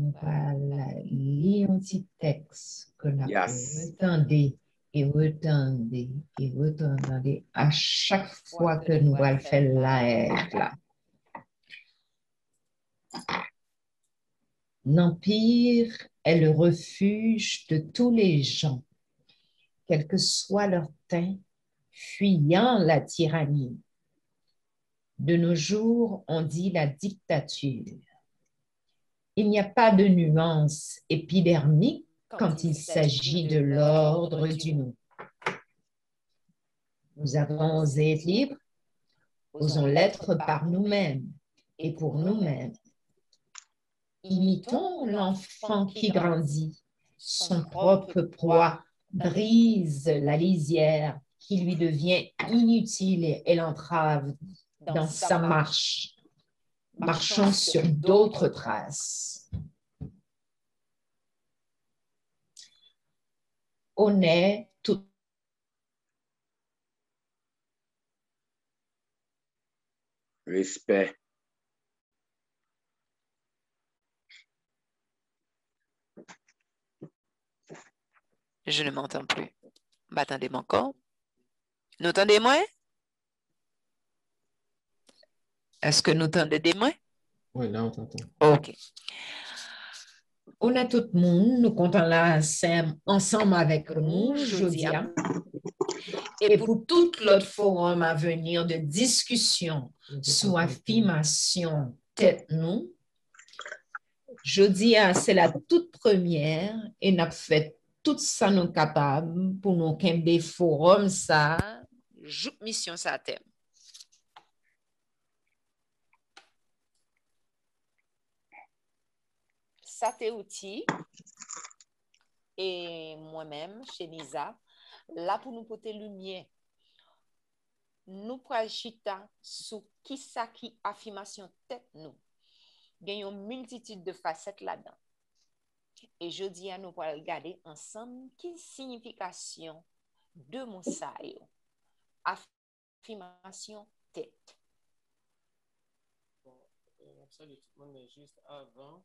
On va lire un petit texte que nous Yes. retendez et retendez et retendez à chaque fois que nous allons faire live là. L'Empire est le refuge de tous les gens, quel que soit leur teint, fuyant la tyrannie. De nos jours, on dit la dictature. Il n'y a pas de nuance épidermique quand il s'agit de l'ordre du nous. Nous avons osé être libres, osons l'être par nous-mêmes et pour nous-mêmes. Imitons l'enfant qui grandit, son propre poids brise la lisière qui lui devient inutile et l'entrave dans sa marche. Marchons sur d'autres traces. On est tout. Respect. Je ne m'entends plus. Attendez-moi encore. Nous entendez-moi? Est-ce que nous entendez-moi? Oui, là, on t'entend. OK. On est tout le monde, nous comptons là ensemble avec nous, Jodia. Et pour tout l'autre forum à venir de discussion sous affirmation tête-nous, Jodia, c'est la toute première et n'a fait tout ça nous capables pour nous qu'un des forums ça, Joue mission ça thème. Ça t'est outil et moi-même chez Nisa là pour nous porter lumière. Nous pral chita sous qui ça qui affirmation tête nous. Gagnons une multitude de facettes là-dedans. Et je dis à nous pour regarder ensemble quelle signification de mon saillot. Affirmation tête. Salut tout le monde, mais juste avant.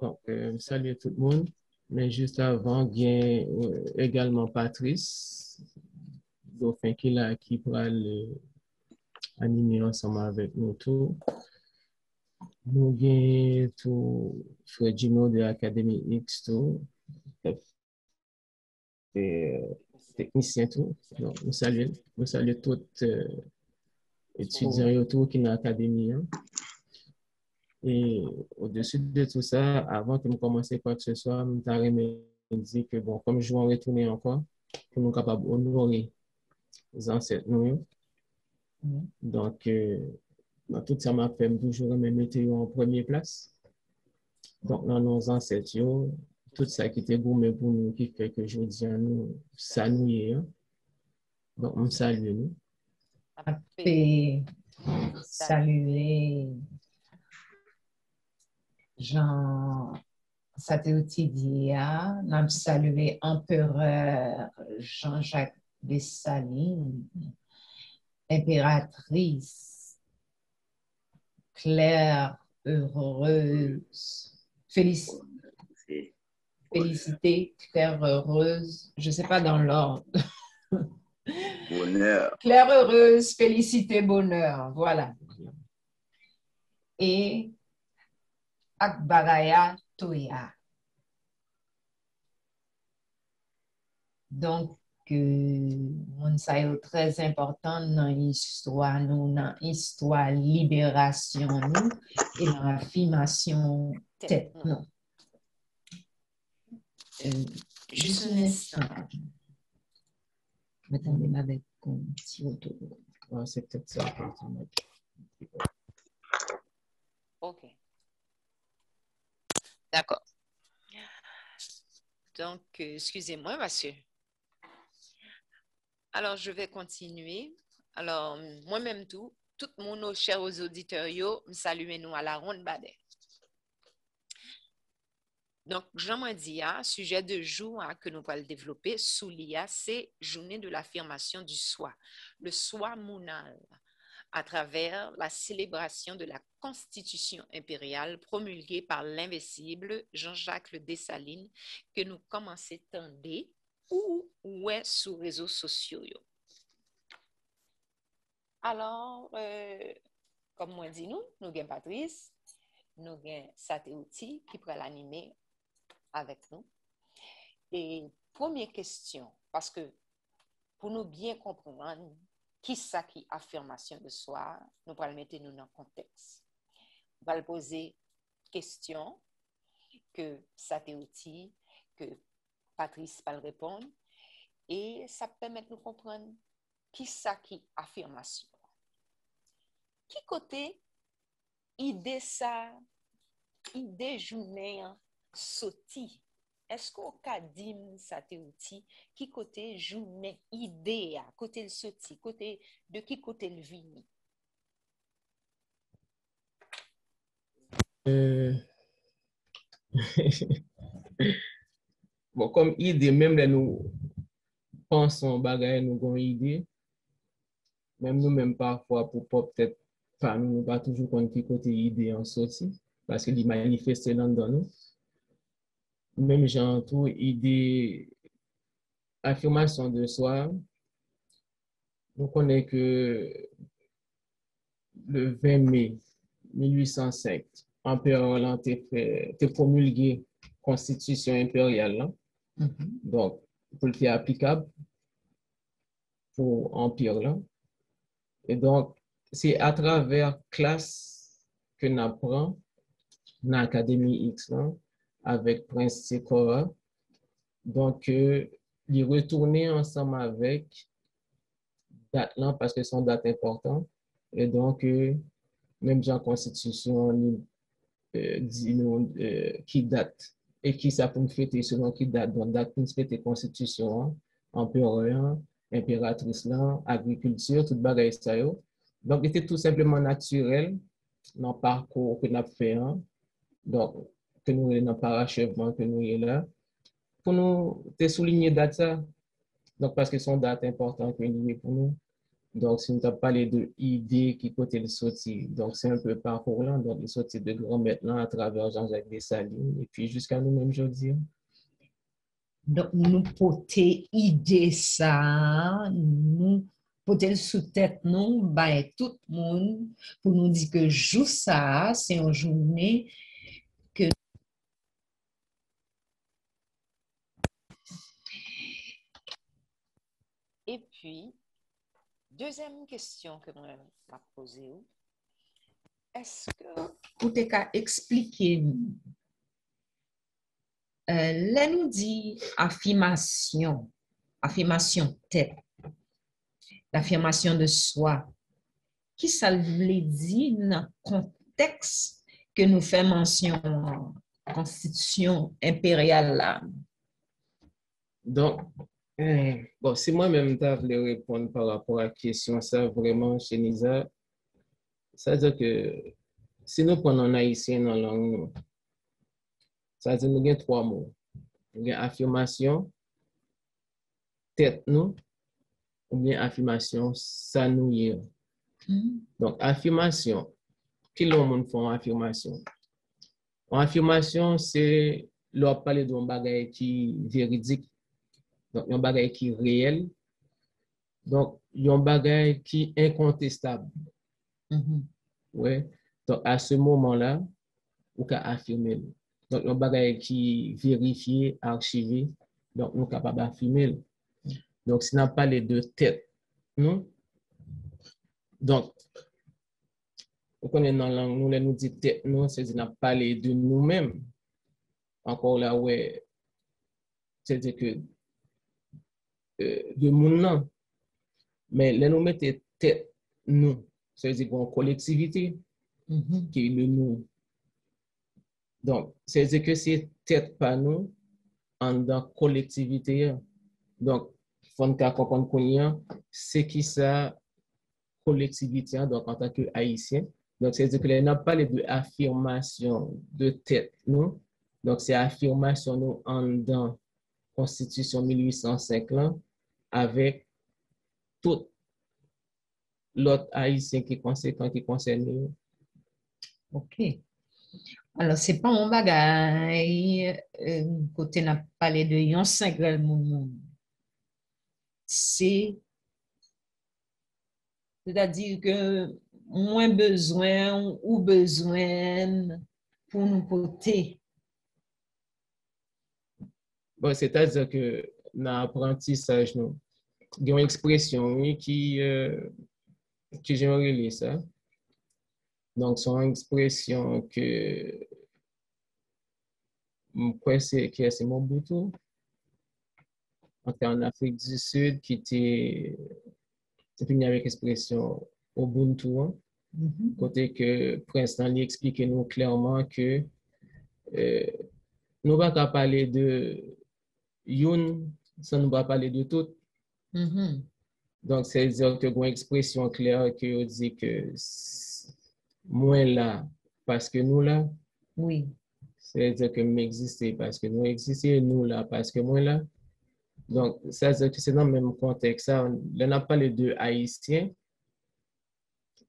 Donc, salut tout le monde. Mais juste avant, il y a également Patrice, Dauphin qui pourra animer ensemble avec nous tous. Nous avons tout Fredino de l'Académie X, tout, technicien tout. Donc, nous saluons tous étudiants et tout qui sont dans l'Académie. Et au-dessus de tout ça, avant que nous commencions quoi que ce soit, nous avons dit que, bon, comme je vais en retourner encore, pour nous capables d'honorer les ancêtres nous. Donc, dans tout ça, m'a fait toujours mettre en première place. Donc, dans nos ancêtres, tout ça qui était gourmet pour nous, qui fait que je dis à nous, ça nous y est. Donc, on salue nous. et saluer Jean Sateuti-Dia, nous saluer Empereur Jean-Jacques Dessalines, Impératrice Claire Heureuse, Félicité, Claire Heureuse, je ne sais pas dans l'ordre. Bonheur. Claire Heureuse, Félicité, Bonheur, voilà. Et Akbaraya Toya. Donc, ça est très important dans l'histoire, nous, dans l'histoire libération, nous, et dans l'affirmation tête, non. Juste un instant. Attendez, avec un petit retour. C'est peut-être ça. OK. D'accord. Donc, excusez-moi, monsieur. Alors, je vais continuer. Alors, moi-même tout le monde, nos chers auditeurs, me saluez nous à la ronde badet. Donc, Jean m'a dit, sujet de jour que nous allons développer sous l'IA, c'est journée de l'affirmation du soi. Le soi mounal. à travers la célébration de la Constitution impériale promulguée par l'invincible Jean-Jacques Dessalines que nous commençons à tendre ou ouais sur les réseaux sociaux. Alors, comme moi dit nous avons Patrice, nous avons Saté-Outil qui pourrait l'animer avec nous. Et première question, parce que pour nous bien comprendre qui ça qui affirmation de soi, nous allons mettre nous dans le contexte. On va poser question que Saté-Outil, que Patrice va répondre, et ça permet de nous comprendre qui ça qui affirmation. Qui côté idée ça, idée journée sorti? Est-ce qu'on a dit ça te outil qui côté journée idée à côté le sorti, côté de qui côté le vini? Bon, comme idée, même là nous pensons bagaille, nous avons idée. Même nous-mêmes parfois, pour peut-être pas nous pas toujours compte qui côté idée en sorti, parce qu'il manifeste dans nous. Même genre tout idée, affirmation de soi. Nous connaissons que le 20 mai 1805, l'Empereur Roland a promulgué la Constitution impériale. Donc, pour le faire applicable pour l'Empire. Là. Et donc, c'est à travers classe que nous apprenons dans l'Académie X là, avec Prince Sikora. Donc, il retourner ensemble avec date là parce que sont dates importantes. Et donc, même dans la Constitution, dit nous qui date et qui ça pour fêter selon qui date. Donc, date pour fêter Constitution, empereur, impératrice là, agriculture, tout bagaille ça yo. Donc, c'était tout simplement naturel dans le parcours que nous avons fait. Hein. Donc, que nous sommes dans le parachèvement, que nous sommes là. Pour nous, souligner date ça. Donc, parce que son date importante pour nous. Donc, si nous avons parlé de idées qui côté le sorti, donc c'est un peu parcours là, donc le sorti de grand maintenant à travers Jean-Jacques Dessalines, et puis jusqu'à nous-mêmes aujourd'hui. Donc, nous porter idée ça, nous porter sous tête nous, bah, tout le monde, pour nous dire que jour ça, c'est une journée que Et puis, deuxième question que moi je vais poser, est-ce que vous t'as expliquer là nous dit affirmation tête, l'affirmation de soi, qui ça veut dire dans le contexte que nous fait mention Constitution impériale là. Donc, bon, si moi-même je voulais répondre par rapport à la question, ça vraiment, chez Nisa, ça veut dire que si nous prenons en haïtien dans la langue, ça veut dire que nous avons trois mots. Nous avons affirmation, tête nous, ou bien affirmation, ça nous y est. Donc, affirmation, qui l'on monde font affirmation? En affirmation, c'est leur parler d'un bagage qui est véridique, donc un bagage qui est réel, donc un bagage qui est incontestable. Ouais. Donc, à ce moment-là, on peut affirmer. Donc, un bagage qui est vérifié, archivé, donc nous sommes capables d'affirmer. Donc, si on parle de tête, non? Donc, vous connaissez dans la langue, nous dit tête, non, c'est-à-dire qu'on parle de nous-mêmes. Encore là, ouais, c'est-à-dire que de mon nom. Mais là, nous mettons tête, nous, c'est-à-dire qu'on collectivité qui est le nous. Donc, c'est-à-dire que c'est tête par nous en dans collectivité. Donc, il faut comprendre qu'on c'est qui ça collectivité donc en tant que haïtien. Donc, c'est-à-dire que là, on n'a pas de affirmation de tête, nous. Donc, c'est affirmation nous en dans Constitution 1805 là, avec tout l'autre haïtien qui est conséquent, qui concerne. OK. Alors, c'est pas un bagage côté n'a parlé de yon 5 moun. C'est-à-dire que moins besoin ou besoin pour nous porter. Bon, c'est-à-dire que dans l'apprentissage, il y a une expression oui, qui j'aimerais lire ça. Donc, c'est une expression que c'est Mobutu en Afrique du Sud qui était venu avec l'expression Ubuntu. Côté que Prince Stanley explique nous clairement que nous ne pouvons pas parler de Youn sans nous pas parler de tout. Donc, c'est-à-dire que une expression claire que dit que moi là parce que nous là. Oui. C'est-à-dire que m'exister parce que nous existons, nous là parce que moi là. Donc, ça veut dire que c'est dans le même contexte. Ça, on n'a pas parlé de Haïtiens.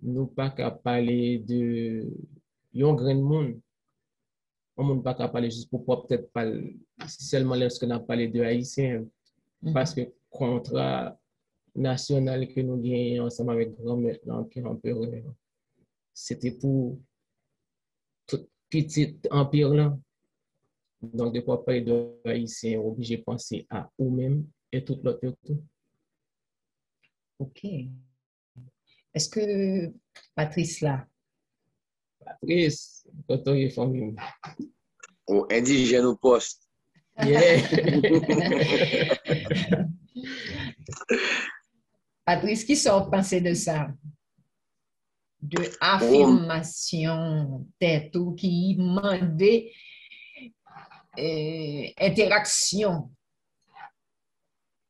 Nous pas qu'à parler de yon grand monde. On ne pas qu'à parler juste pour peut-être pas seulement lorsqu'on a parlé de Haïtiens. Parce que contrat national que nous gagnons ensemble avec grand-mère l'Empire empereur, c'était pour tout petit empire là. Donc, de quoi parler de Haïtiens, obligé de penser à eux-mêmes et tout l'autre. OK. Est-ce que Patrice là? Patrice, quand on est famille. Oh, indigène au poste. Yeah. Patrice, qui sort penser de ça? De affirmation, tête ou qui demandait interaction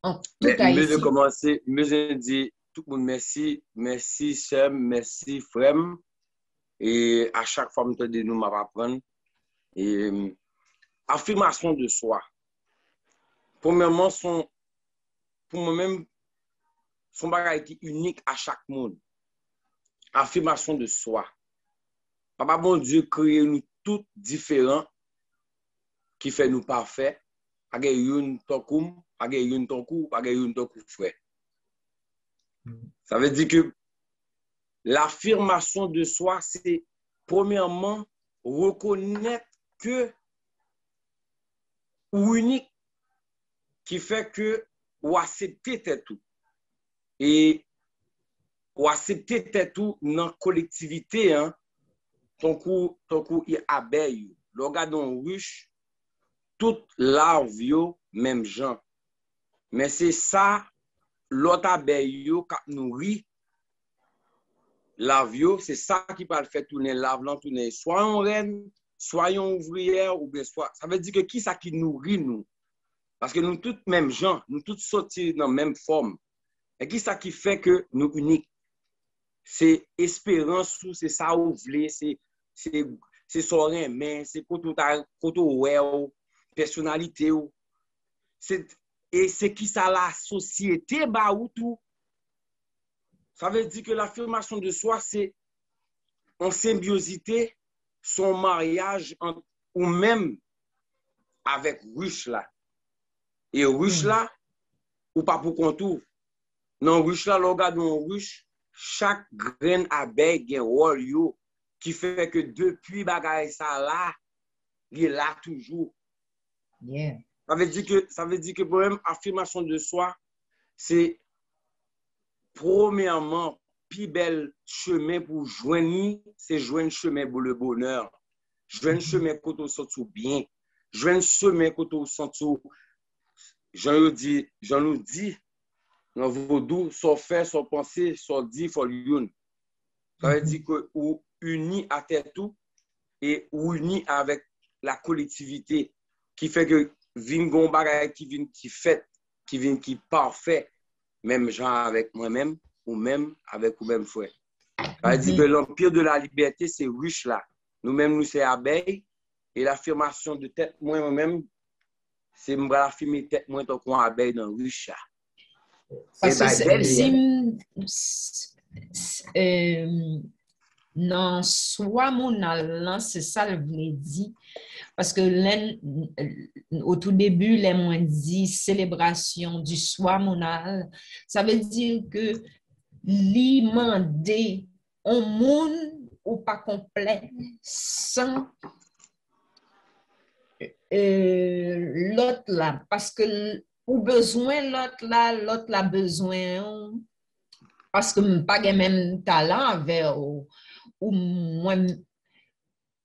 en tout Haïti. Mieux de commencer, mieux de dire tout le monde merci, merci Sem, merci Frem. Et à chaque fois, je de nous m'apprendre. Et affirmation de soi. Premièrement, pour moi-même, son bagage qui est unique à chaque monde. Affirmation de soi. Papa bon Dieu crée nous tous différents qui fait nous parfaits. Pas yon tokoum, pas yon tokou, pas yon tokou frère. Ça veut dire que l'affirmation de soi, c'est premièrement reconnaître que ou unique qui fait que ou accepter tout. Et ou accepter tout dans la collectivité, hein, ton coup y abeille. Le gars dans ruche, toute larve yo, même gens. Mais c'est ça, l'autre abeille yo, qui nourrit larve yo, c'est ça qui va le faire tourner larve, tourner soit en reine, soit en ouvrière, ou bien soit. Ça veut dire que qui ça qui nourrit nous? Parce que nous tous mêmes gens, nous tous sortis dans la même forme. Et qui ça qui fait que nous uniques? C'est espérance, c'est ça ou vle, c'est son mais c'est koto ouais, personnalité ou. Et c'est qui ça la société ba ou tout. Ça veut dire que l'affirmation de soi, c'est en symbiosité, son mariage ou même avec ruche là. Et ruche là, ou pas pour contour. Non, ruche là, le regarde dans ruche, chaque graine abeille a un rôle qui fait que depuis bagay ça là, il est là toujours. Yeah. Ça veut dire que pour même affirmation de soi, c'est premièrement plus bel chemin pour joindre, c'est joindre chemin pour le bonheur. Joindre chemin quand on sent bien. Joindre chemin quand on sent j'en nous dit dans vaudou, soit fait, soit pensé, soit dit, soit l'une. Ça veut dire que ou uni à tête tout et ou uni avec la collectivité qui fait que vin gon bagay qui vient qui fait, qui vient qui parfait, même gens avec moi-même ou même avec ou même frère. Ça veut dire que l'empire de la liberté, c'est riche là. Nous-mêmes, nous, c'est abeilles et l'affirmation de tête, moi-même, c'est m'affirmer tête, moi, tant qu'on abeille dans riche là. Parce que non, soit mon allant, c'est ça le voulait dire. Parce que au tout début, les moins dit célébration du soi monal, ça veut dire que l'imandé au monde ou pas complet sans l'autre là. Parce que ou besoin l'autre là besoin parce que je pas le même talent avec ou moi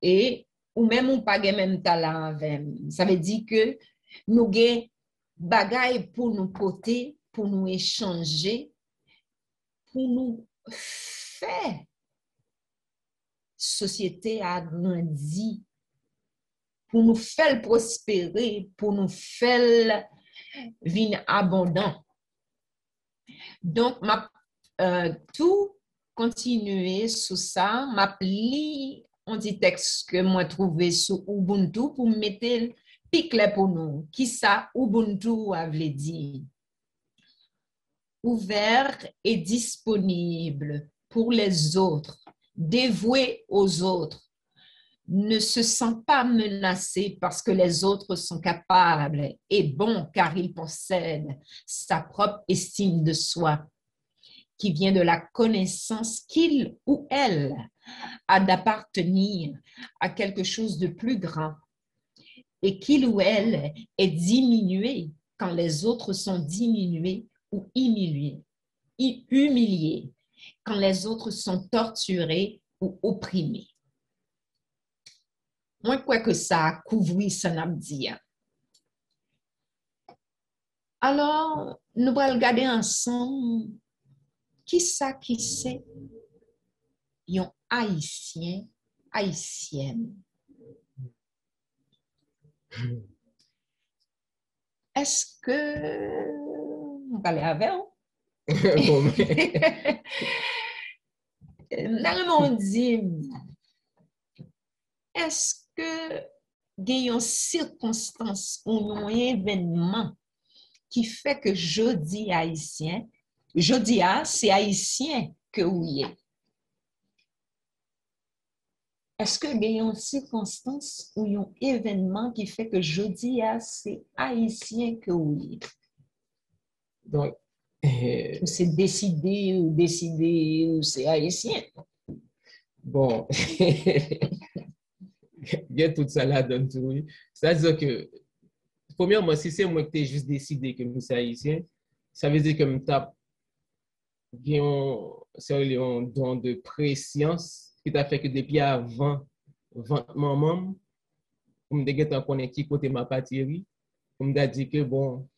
et ou même on pas le même talent avec. Ça veut dire que nous avons bagaille pour nous porter, pour nous échanger, pour nous faire société agrandie, pour nous faire prospérer, pour nous faire vivre abondant. Donc, tout continuer sur ça, m'appeler on dit texte que moi trouvé sur Ubuntu pour mettre pic pour nous. Qui ça Ubuntu avait dit? Ouvert et disponible pour les autres, dévoué aux autres, ne se sent pas menacé parce que les autres sont capables et bons car ils possèdent sa propre estime de soi qui vient de la connaissance qu'il ou elle a d'appartenir à quelque chose de plus grand et qu'il ou elle est diminué quand les autres sont diminués ou humiliés, quand les autres sont torturés ou opprimés. Moi, quoi que ça couvre ça n'a dit. Alors, nous allons regarder ensemble qui ça qui c'est un haïtien, haïtienne. Est-ce que on va aller avec on dit, est-ce que il y a une circonstance ou un événement qui fait que jeudi haïtien, jeudi c'est haïtien que oui est. Est-ce que il y a une circonstance ou un événement qui fait que jeudi c'est haïtien que oui? Donc, c'est décidé ou c'est haïtien. Bon, il y a tout ça là-dedans, oui. C'est-à-dire que, premièrement, si c'est moi qui t'ai juste décidé que je suis haïtien, ça veut dire que je t'ai un don de préscience qui t'a fait que depuis avant maman, je me connais qui côté ma patrie, je me dit que bon,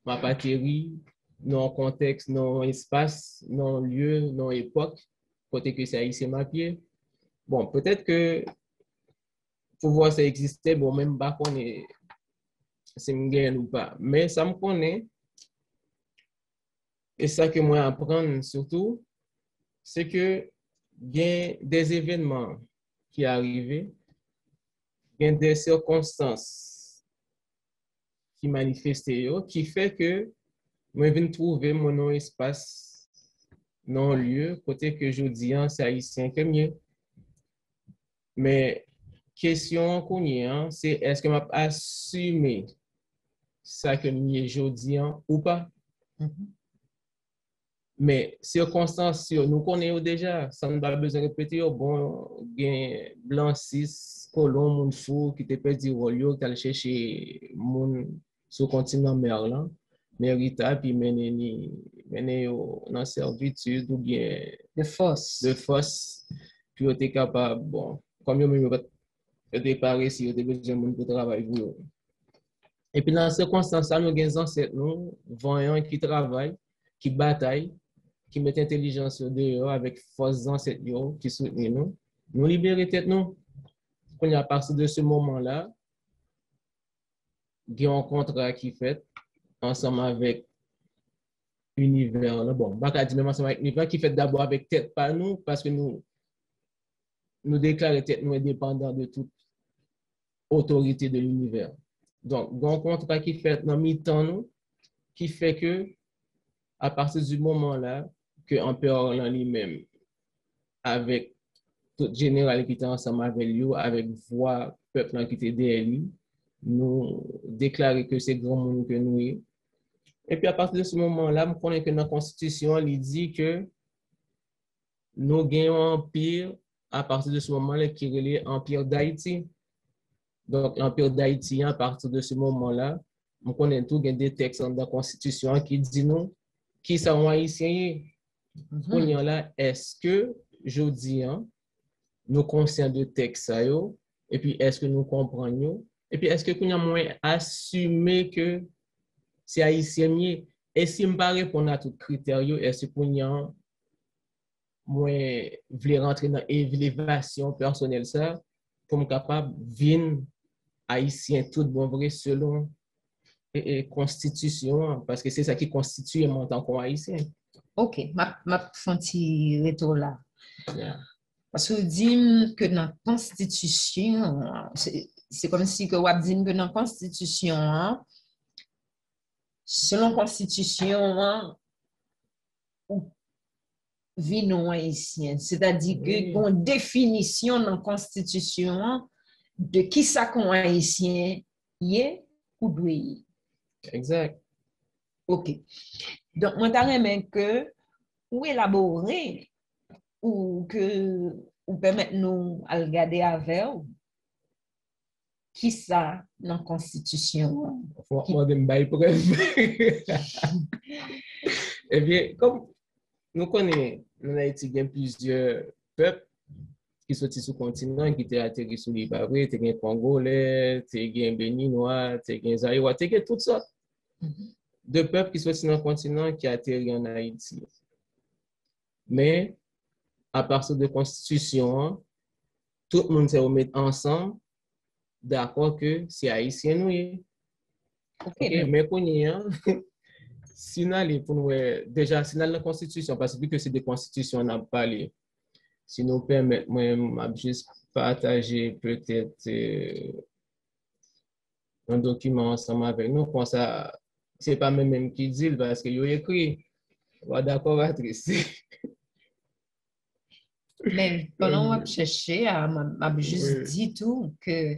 ma patrie, non contexte, non espace, non lieu, non époque, côté que c'est haïtien ma pied. Bon, peut-être que pour voir ça existait, bon, même pas qu'on est c'est ou pas. Mais ça me connaît. Et ça que moi apprendre surtout, c'est que il y a des événements qui arrivent, il y a des circonstances qui manifestent, qui fait que moi je viens trouver mon espace, non lieu, côté que je dis, c'est haïtien que mieux. Mais question qu'on y a, c'est est-ce que m'a assumé ça que mieux je dis ou pas? Mais circonstances, nous connaissons déjà, ça n'a pas besoin de répéter. Bon, il y a blanc 6, colon, moun fou, qui te perdu rolio, qui allait chercher moun sur le continent Merlan, Mérita, puis mener dans servitude ou bien de force. Puis on était capable, bon, comme vous n'avez pas réussi, vous avez besoin de moun pour travailler. Et puis dans ces circonstances, nous avons des ancêtres, nous, voyants qui travaillent, qui bataillent, qui mettent intelligence dehors avec force ancêtres qui soutenent nous. Nous libérer tête nous. À partir de ce moment-là, il y a un contrat qui fait ensemble avec l'univers. Bon, je ne vais pas dire même ensemble avec l'univers qui fait d'abord avec tête par nous parce que nous déclarons tête nous indépendants de toute autorité de l'univers. Donc, il y a un contrat qui fait dans mi-temps nous qui fait que à partir du moment-là, que l'empereur lui-même, avec tout général qui était ensemble avec lui, avec voix peuple qui était derrière lui, nous déclarer que c'est grand monde que nous est. Et puis à partir de ce moment-là, nous connaissons que dans la Constitution, il dit que nous gagnons un empire à partir de ce moment-là qui est l'Empire d'Haïti. Donc l'Empire d'Haïti, à partir de ce moment-là, nous connaissons tout, il y a des textes dans la Constitution qui disent nous qui sont haïtiens. Là, est-ce que je dis, nous conscients de texte, et puis est-ce que nous comprenons, et puis est-ce que nous avons assumé que c'est haïtien, et si je ne pas répondre à tous les critères, est-ce que nous voulons rentrer dans l'évaluation personnelle, ça, pour être capable de vivre haïtien tout bon vrai selon la Constitution, parce que c'est ça qui constitue en tant qu'haïtien. Ok, ma fenti retour là. Yeah. Parce que dit que dans la Constitution, c'est comme si que on dit que dans la Constitution, selon la Constitution, vie non haïtienne, c'est-à-dire que une définition dans la Constitution de qui ça qu'on haïtien y est ou doit y. Exact. Ok. Donc, moi, t'as que ou élaborer ou que ou permettre nous à regarder avec qui ça dans la Constitution. Moi, de me preuve. Eh bien, comme nous connaissons, nous Haïti, il y a plusieurs peuples qui sont sur le continent, qui étaient atterris sur les Babrés, il y a Congolais, il y a Béninois, il y a Zaïrois, il y a toutes sortes de peuples qui sont sur le continent qui atterrissent en Haïti. Mais, à partir de la Constitution, tout le monde se remet ensemble, d'accord que c'est haïtien nous. Okay, mais qu'on y a, si nous allons pour nous, déjà, si nous allons la Constitution, parce que vu que c'est des constitutions, on a parlé, si nous permettons, moi, juste partager peut-être un document ensemble avec nous, comme ça, c'est pas même qui dit, parce qu'il y a écrit, d'accord, Patrice. Mais pendant qu'on cherchait, m'a juste dit tout que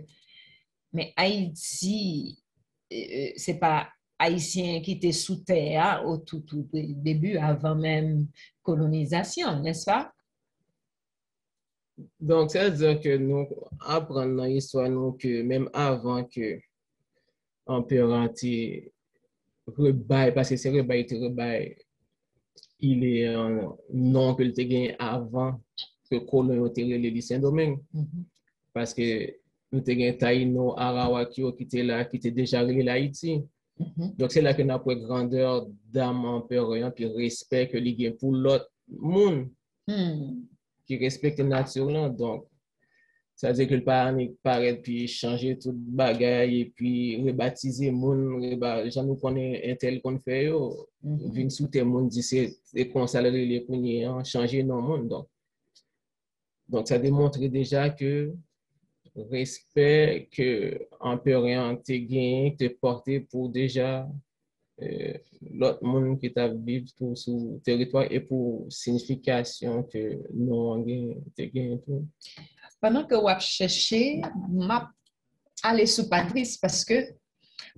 mais Haïti, c'est pas haïtien qui était sous terre au tout début, avant même colonisation, n'est-ce pas? Donc, ça veut dire que nous apprenons dans l'histoire que même avant que l'Empire entier rebaille, parce que c'est rebaille, il est un nom que le gagné avant que colon ait les Saint-Domingue. Parce que nous avons Taïno, Arawakio qui était là, qui était déjà relié l'Haïti. Donc, c'est là que nous avons grandeur d'âme empereur, puis respect que les gains pour l'autre monde qui respecte la nature. Là. Donc, ça veut dire que le parent paraît puis changer toute bagaille et puis rebaptiser le monde. J'en nous connais un tel qu'on fait, venir sous tes monde, dit c'est consacrer les poignets, changer nos monde. Donc, ça démontre déjà que respect que l'empereur te gagne, te porter pour déjà l'autre monde qui t'a vécu sur le territoire et pour signification que nous te gagne tout. Pendant que vous cherchez, m'a aller sur Patrice parce que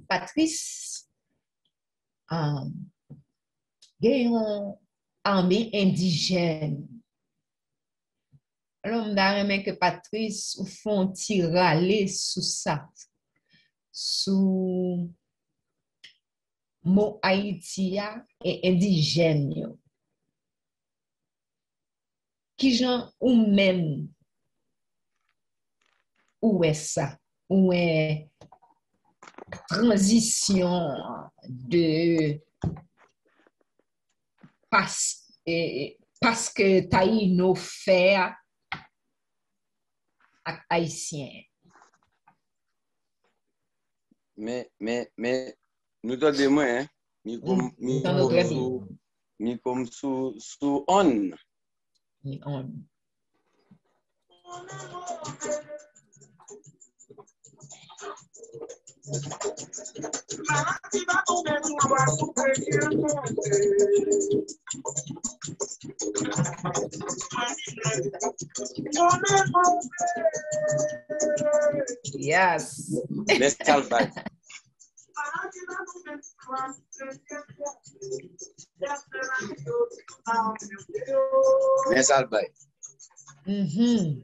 Patrice a une armée indigène. Alors, je me que Patrice ou font tirer sous ça, sous mot haïtien et indigène. Qui gens ou même où est ça? Où est transition de parce que Taïno fait haïtien. Mais, nous t'en demandons, hein? Ni comme sous on. Ni on. Yes. Let's start back. Let's start back. Mhm.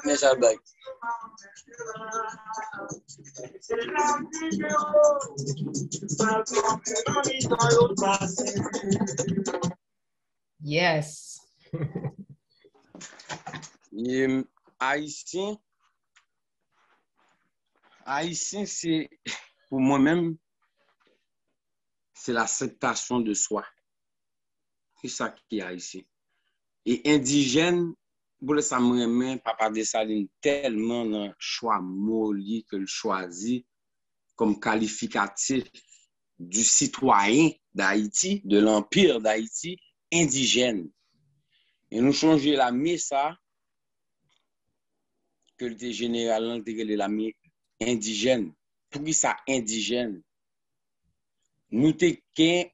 Let's start back. Yes. Haïtien, c'est, pour moi-même, c'est l'acceptation de soi. C'est ça qui est haïtien. Et indigène, pour ça me remet Papa Dessalines tellement dans le choix molli que le choisit comme qualificatif du citoyen d'Haïti, de l'Empire d'Haïti, indigène. Et nous changer la ça que le général la indigène. Pour qui ça indigène? Nous avons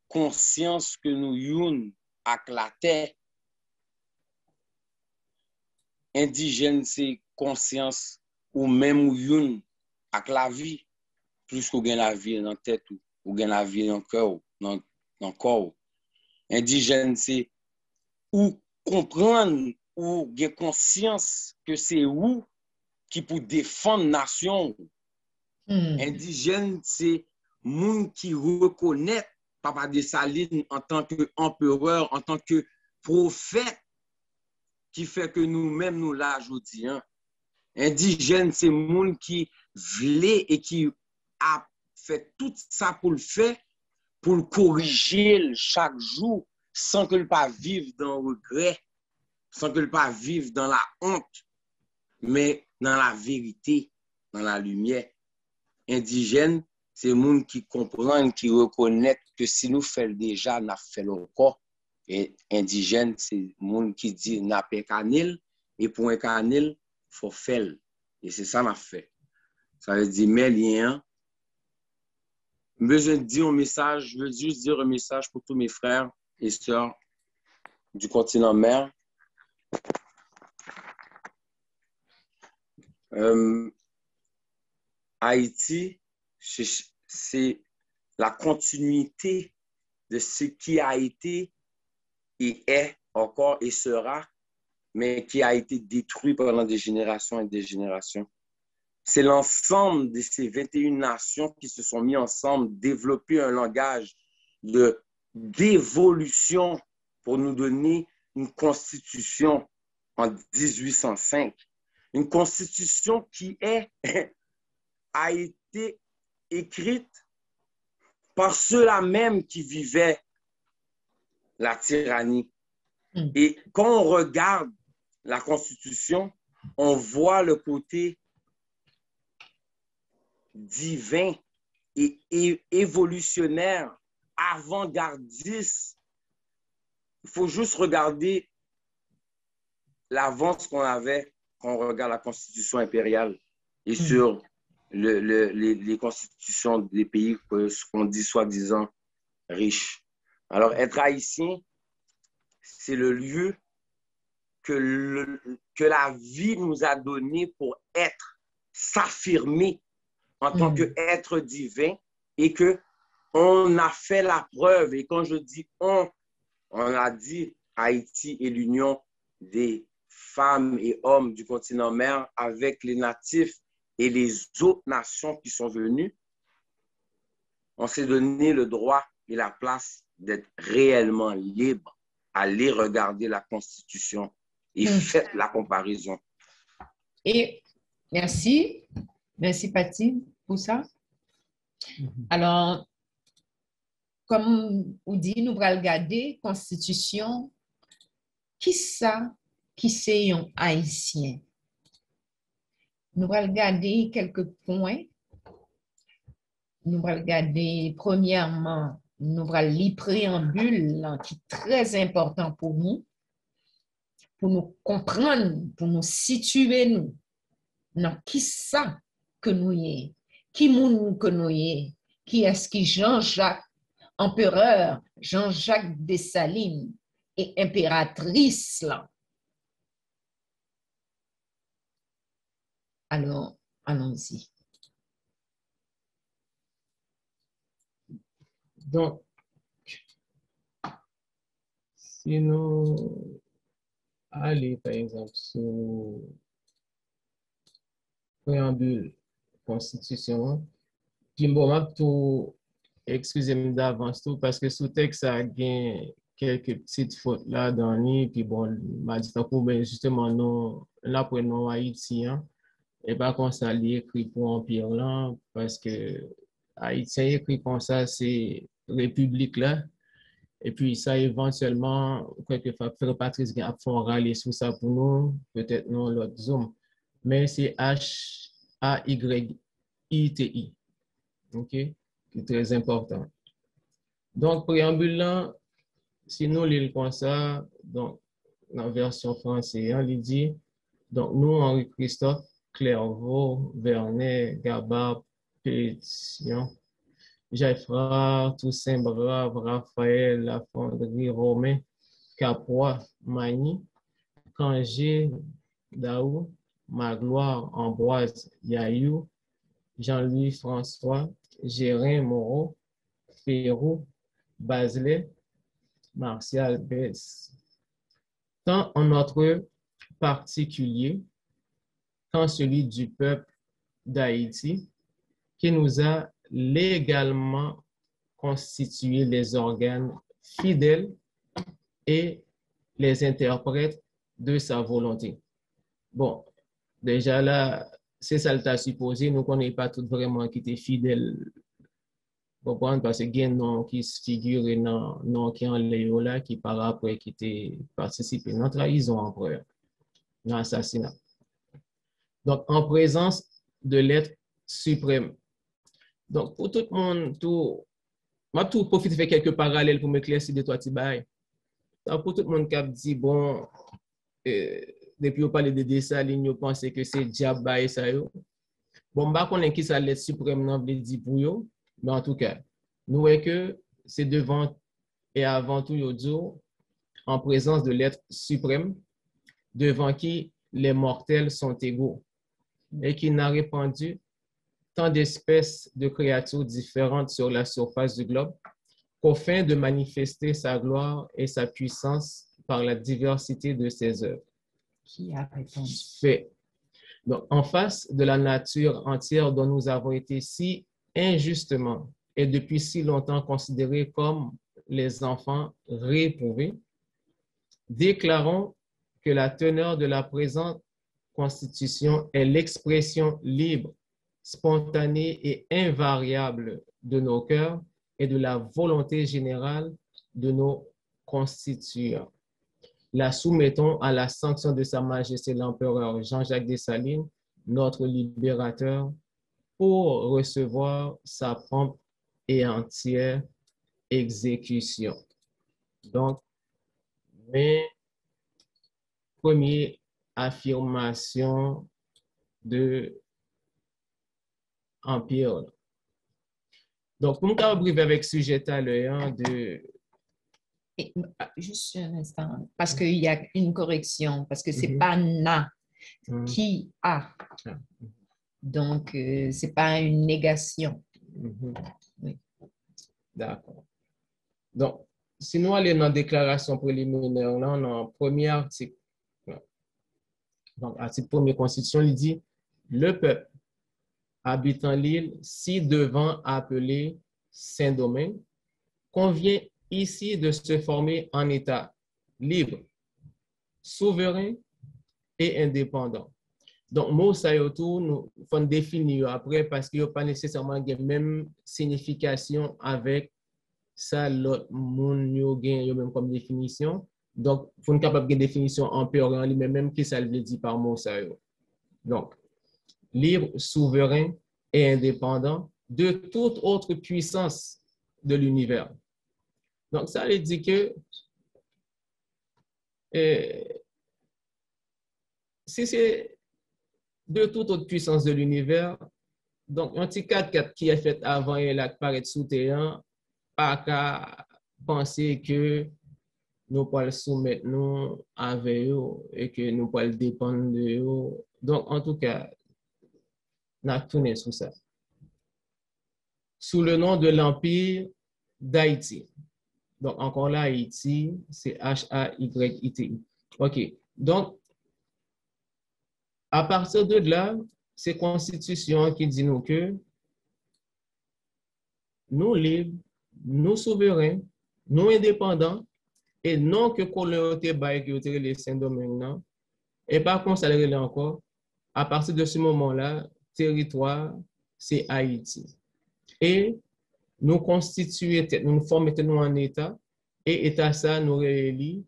conscience que nous youn avec la terre. Indigène, c'est conscience ou même ou youn avec la vie. Plus qu'on gagne la vie dans la tête ou gagne la vie dans le cœur, dans le corps. Indigène, c'est ou comprendre ou gagne conscience que c'est où qui pour défendre la nation. Indigène, c'est moun qui reconnaît Papa Dessalines en tant qu'empereur, en tant que prophète, qui fait que nous-mêmes, nous là, aujourd'hui. Indigène, c'est moun qui voulait et qui a fait tout ça pour le faire, pour le corriger chaque jour, sans que le pas vivre dans le regret, sans que le pas vivre dans la honte, mais dans la vérité, dans la lumière. Indigène, c'est moun qui comprennent, qui reconnaissent que si nous faisons déjà, nous faisons encore. Et indigène, c'est moun qui dit n'a pas canil, et pour un canil, il faut faire. Et c'est ça qu'on a fait. Ça veut dire, mais lien. Je veux juste dire un message pour tous mes frères et sœurs du continent mer. Haïti, c'est la continuité de ce qui a été et est encore et sera, mais qui a été détruit pendant des générations et des générations. C'est l'ensemble de ces 21 nations qui se sont mis ensemble, développer un langage d'évolution pour nous donner une constitution en 1805. Une constitution qui a été écrite par ceux-là même qui vivaient la tyrannie. Et quand on regarde la Constitution, on voit le côté divin et évolutionnaire, avant-gardiste. Il faut juste regarder l'avance qu'on avait quand on regarde la Constitution impériale et sur les constitutions des pays qu'on dit soi-disant riches. Alors, être haïtien, c'est le lieu que la vie nous a donné pour être, s'affirmer en tant qu'être divin et qu'on a fait la preuve. Et quand je dis on a dit Haïti et l'union des femmes et hommes du continent mer avec les natifs et les autres nations qui sont venues. On s'est donné le droit et la place d'être réellement libre. Allez regarder la Constitution et faites la comparaison. Et merci Patty pour ça. Alors, comme on dit, nous allons regarder la Constitution, qui c'est un haïtien. Nous allons regarder quelques points. Nous allons regarder premièrement, nous allons lire préambule qui est très important pour nous comprendre, pour nous situer nous dans qui ça que nous y qui moun que nous y qui est-ce qui Jean-Jacques empereur Jean-Jacques Dessalines et impératrice là. Alors, allons-y. Donc, si nous allons, par exemple, sur préambule constitution, puis bon, tout, excusez-moi d'avance tout, parce que sous texte, ça a gagné quelques petites fautes là dans lui, puis bon, m'a dit ben, justement, nous, là, pour nous haïtiens, et pas qu'on ça écrit pour Empire là, parce que haïtien écrit comme ça, c'est République là, et puis ça éventuellement, quelquefois, Frère Patrice a font râler sur ça pour nous, peut-être non l'autre Zoom, mais c'est H-A-Y-I-T-I, ok, qui est très important. Donc, préambule là, si nous lisons comme ça, donc, dans la version française, il dit, donc, nous, Henri-Christophe, Clairvaux, Vernet, Gabard, Pétion, Jaffra, Toussaint Brave, Raphaël, Lafondrie, Romain, Capois, Magny, Cangé, Daou, Magloire, Ambroise, Yaïou, Jean-Louis François, Gérin Moreau, Ferrou, Baselet, Martial Bess. Tant en notre particulier qu'en celui du peuple d'Haïti, qui nous a légalement constitué les organes fidèles et les interprètes de sa volonté. Bon, déjà là, c'est ça le t'a supposé, nous ne connaissons pas tout vraiment qui était fidèle, parce qu'il y a un nom qui se figure et un nom qui est en léo là, qui par après qui était participé dans la trahison empereur, dans l'assassinat. Donc, en présence de l'être suprême. Donc, pour tout le monde, moi, tout profite de faire quelques parallèles pour m'éclaircir de toi, Tibaï. Pour tout le monde qui a dit, bon, depuis on parle de Dessalines, on pense que c'est diable et ça. Bon, je ne sais pas qui ça l'être suprême non veut dire pour eux, mais en tout cas, nous voyons que c'est devant et avant tout, en présence de l'être suprême, devant qui les mortels sont égaux et qui n'a répandu tant d'espèces de créatures différentes sur la surface du globe qu'au fin de manifester sa gloire et sa puissance par la diversité de ses œuvres. Qui a répondu? Fait. Donc, en face de la nature entière dont nous avons été si injustement et depuis si longtemps considérés comme les enfants réprouvés, déclarons que la teneur de la présente Constitution est l'expression libre, spontanée et invariable de nos cœurs et de la volonté générale de nos constituants. La soumettons à la sanction de Sa Majesté l'Empereur Jean-Jacques Dessalines, notre libérateur, pour recevoir sa prompte et entière exécution. Donc, mes premières affirmations de Empire. Donc, pour nous briver avec ce sujet à l'heure de... Juste un instant, parce qu'il y a une correction, parce que c'est pas na qui a. Donc, c'est pas une négation. Oui. D'accord. Donc, si nous allons dans la déclaration préliminaire, là, on a un premier article. Donc, article 1er Constitution, il dit « Le peuple habitant l'île, si devant appeler Saint-Domingue, convient ici de se former en État libre, souverain et indépendant. » Donc, mot ça y autour, nous faut définir après parce qu'il n'y a pas nécessairement la même signification avec ça, l'autre monde y a même comme définition. Donc, il faut une capable de définition en peur en lui-même, même qui ça veut dire par mot ça. Donc, libre, souverain et indépendant de toute autre puissance de l'univers. Donc, ça veut dire que si c'est de toute autre puissance de l'univers, donc un petit 4-4 qui est fait avant et là qui paraît sous terrain, pas qu'à penser que nous pouvons le soumettre nous avec eux et que nous pouvons dépendre de eux. Donc, en tout cas, on a tourné sur ça. Sous le nom de l'Empire d'Haïti. Donc, encore là, Haïti, c'est H-A-Y-I-T-I. OK. Donc, à partir de là, c'est Constitution qui dit nous que nous libres, nous souverains, nous indépendants, et non que communauté bail qui ont les Saint-Domingue. Et par contre, ça le encore, à partir de ce moment-là, territoire, c'est Haïti. Et nous constituons, nous formons nous en État, et État ça, nous réélit,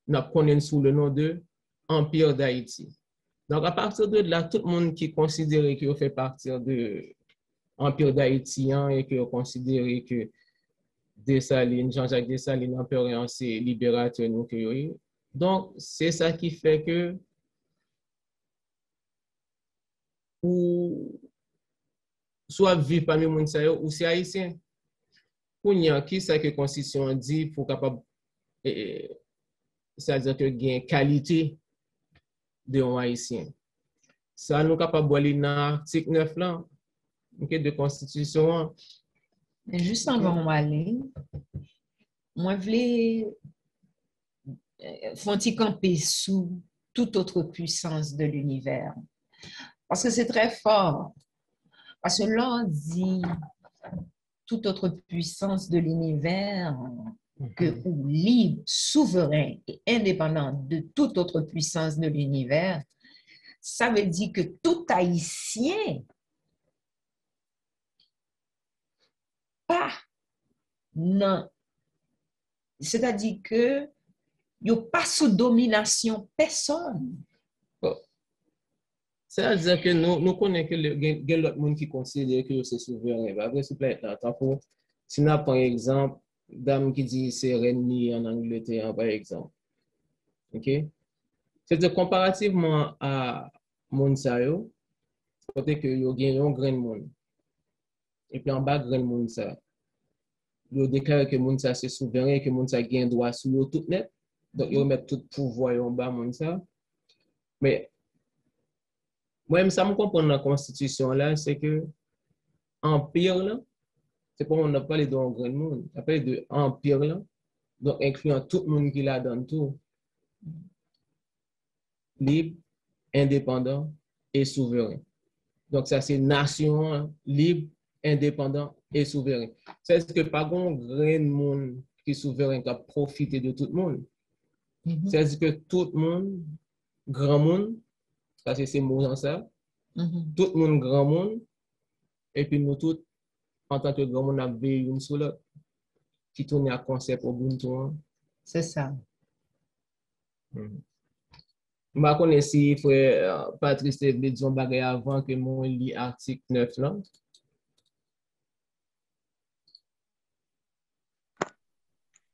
nous prenons sous le nom de Empire d'Haïti. Donc, à partir de là, tout le monde qui considère qu'il fait partie de l'Empire d'Haïti et qui considère que Dessalines, Jean-Jacques Dessalines, empereur, c'est libérateur nous. Donc, c'est ça qui fait que ou soit vivre parmi les gens ou c'est haïtien. Pour y a qui ça que la Constitution dit pour capable c'est-à-dire que gain qualité de un haïtien. Ça nous capable voir dans l'article 9 là de Constitution. Juste avant d'aller, moi je voulais faut camper sous toute autre puissance de l'univers. Parce que c'est très fort. Parce que là, on dit toute autre puissance de l'univers, que ou libre, souverain et indépendant de toute autre puissance de l'univers, ça veut dire que tout haïtien pas non. C'est-à-dire que il n'y a pas sous domination personne. C'est-à-dire que nous connaissons que il y a d'autres gens qui considèrent que c'est souverain. Après, s'il vous plaît, si on a par exemple, dame qui dit c'est reine en Angleterre, par exemple. OK? C'est-à-dire comparativement à Monsayo, peut-être que il y a un grand monde. Et puis en bas, grand monde ça. Il déclare que Monsa c'est souverain, que Monsa a un droit sur tout net. Donc, il met tout pouvoir en bas Monsa. Mais moi, ça me comprend dans la Constitution là, c'est que empire là, c'est pas on a parlé d'un grand monde, on a parlé de empire là, donc incluant tout le monde qui l'a dans tout, libre, indépendant et souverain. Donc ça c'est nation libre, indépendant et souverain. C'est que pas un grand monde qui est souverain qui a profité de tout le monde. C'est-à-dire que tout le monde, grand monde, ça c'est ces mots dans ça, tout le monde, grand monde, et puis nous tous, en tant que grand monde, on a veillé une sur l'autre, qui tourne à concept au bout de tout. C'est ça. Je ne connais pas si frère Patrice te voulait dire un bagage avant que mon lit article 9 là.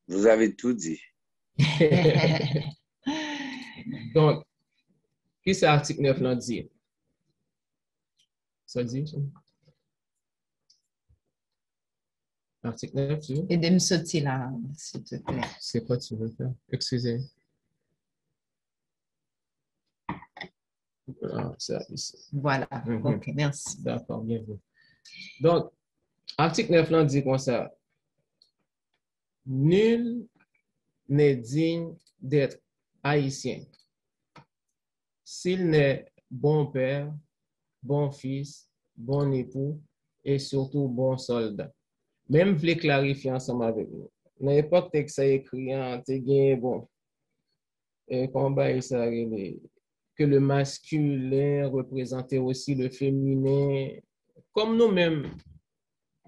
Vous avez tout dit. Donc, qu'est-ce que l'article 9 là dit? Ça dit? Article 9, tu veux? Et de me sortir là, s'il te plaît. C'est quoi tu veux faire? Excusez. Ah, ça, ici. Voilà. OK, merci. D'accord, bienvenue. Donc, article 9 là dit comme ça. Nul n'est digne d'être haïtien s'il n'est bon père, bon fils, bon époux et surtout bon soldat. Même vous voulez clarifier ensemble avec nous. Dans l'époque que ça écrit, bon, combat ça que le masculin représentait aussi le féminin, comme nous-mêmes,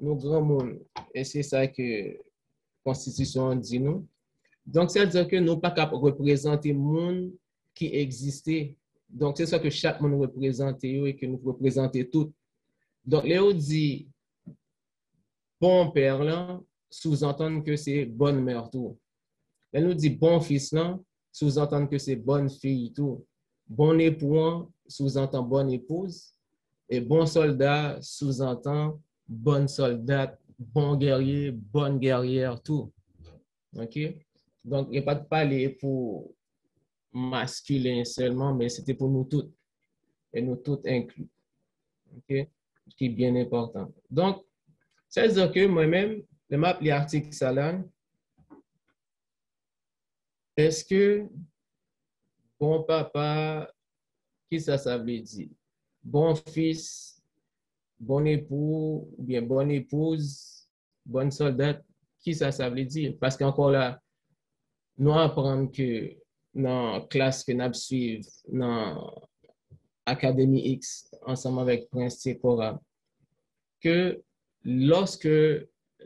nos grands mondes. Et c'est ça que la Constitution dit nous. Donc, c'est-à-dire que nous ne sommes pas capables de représenter le monde qui existait. Donc, c'est ça que chaque monde représente et que nous représentons tous. Donc, Léo dit, bon père, là, sous-entend que c'est bonne mère tout. Elle nous dit bon fils, là, sous-entend que c'est bonne fille tout. Bon époux, sous-entend bonne épouse. Et bon soldat, sous-entend bonne soldate, bon guerrier, bonne guerrière, tout. OK? Donc, il n'y a pas de parler pour masculin seulement, mais c'était pour nous toutes, et nous toutes inclus. OK? Qui est bien important. Donc, ça veut dire que moi-même, je m'appelle l'article Salan. Est-ce que bon papa, qui ça veut dire? Bon fils, bon époux, ou bien bonne épouse, bonne soldat, qui ça veut dire? Parce qu'encore là, nous apprenons que dans la classe que nous suivons, dans l'Académie X, ensemble avec Prince Sekora, que lorsque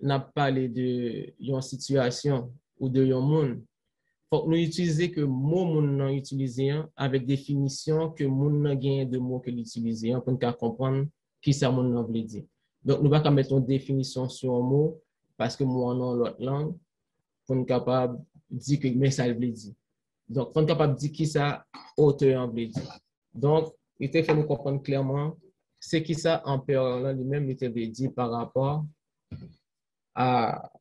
nous parlons de une situation ou de un monde, il faut que nous utilisions que mot moun nan utilisé avec définition que moun nan gagne de mots que l'utiliser pour nous comprendre qui ça moun nan veut dire. Donc nous pas mettre une définition sur un mot parce que moi dans l'autre langue pour nous capable dire que mais ça veut dire. Donc pour nous capable dire qui ça auteur veut dire. Donc il faut nous comprendre clairement c'est qui ça empereur lui-même il veut dire par rapport à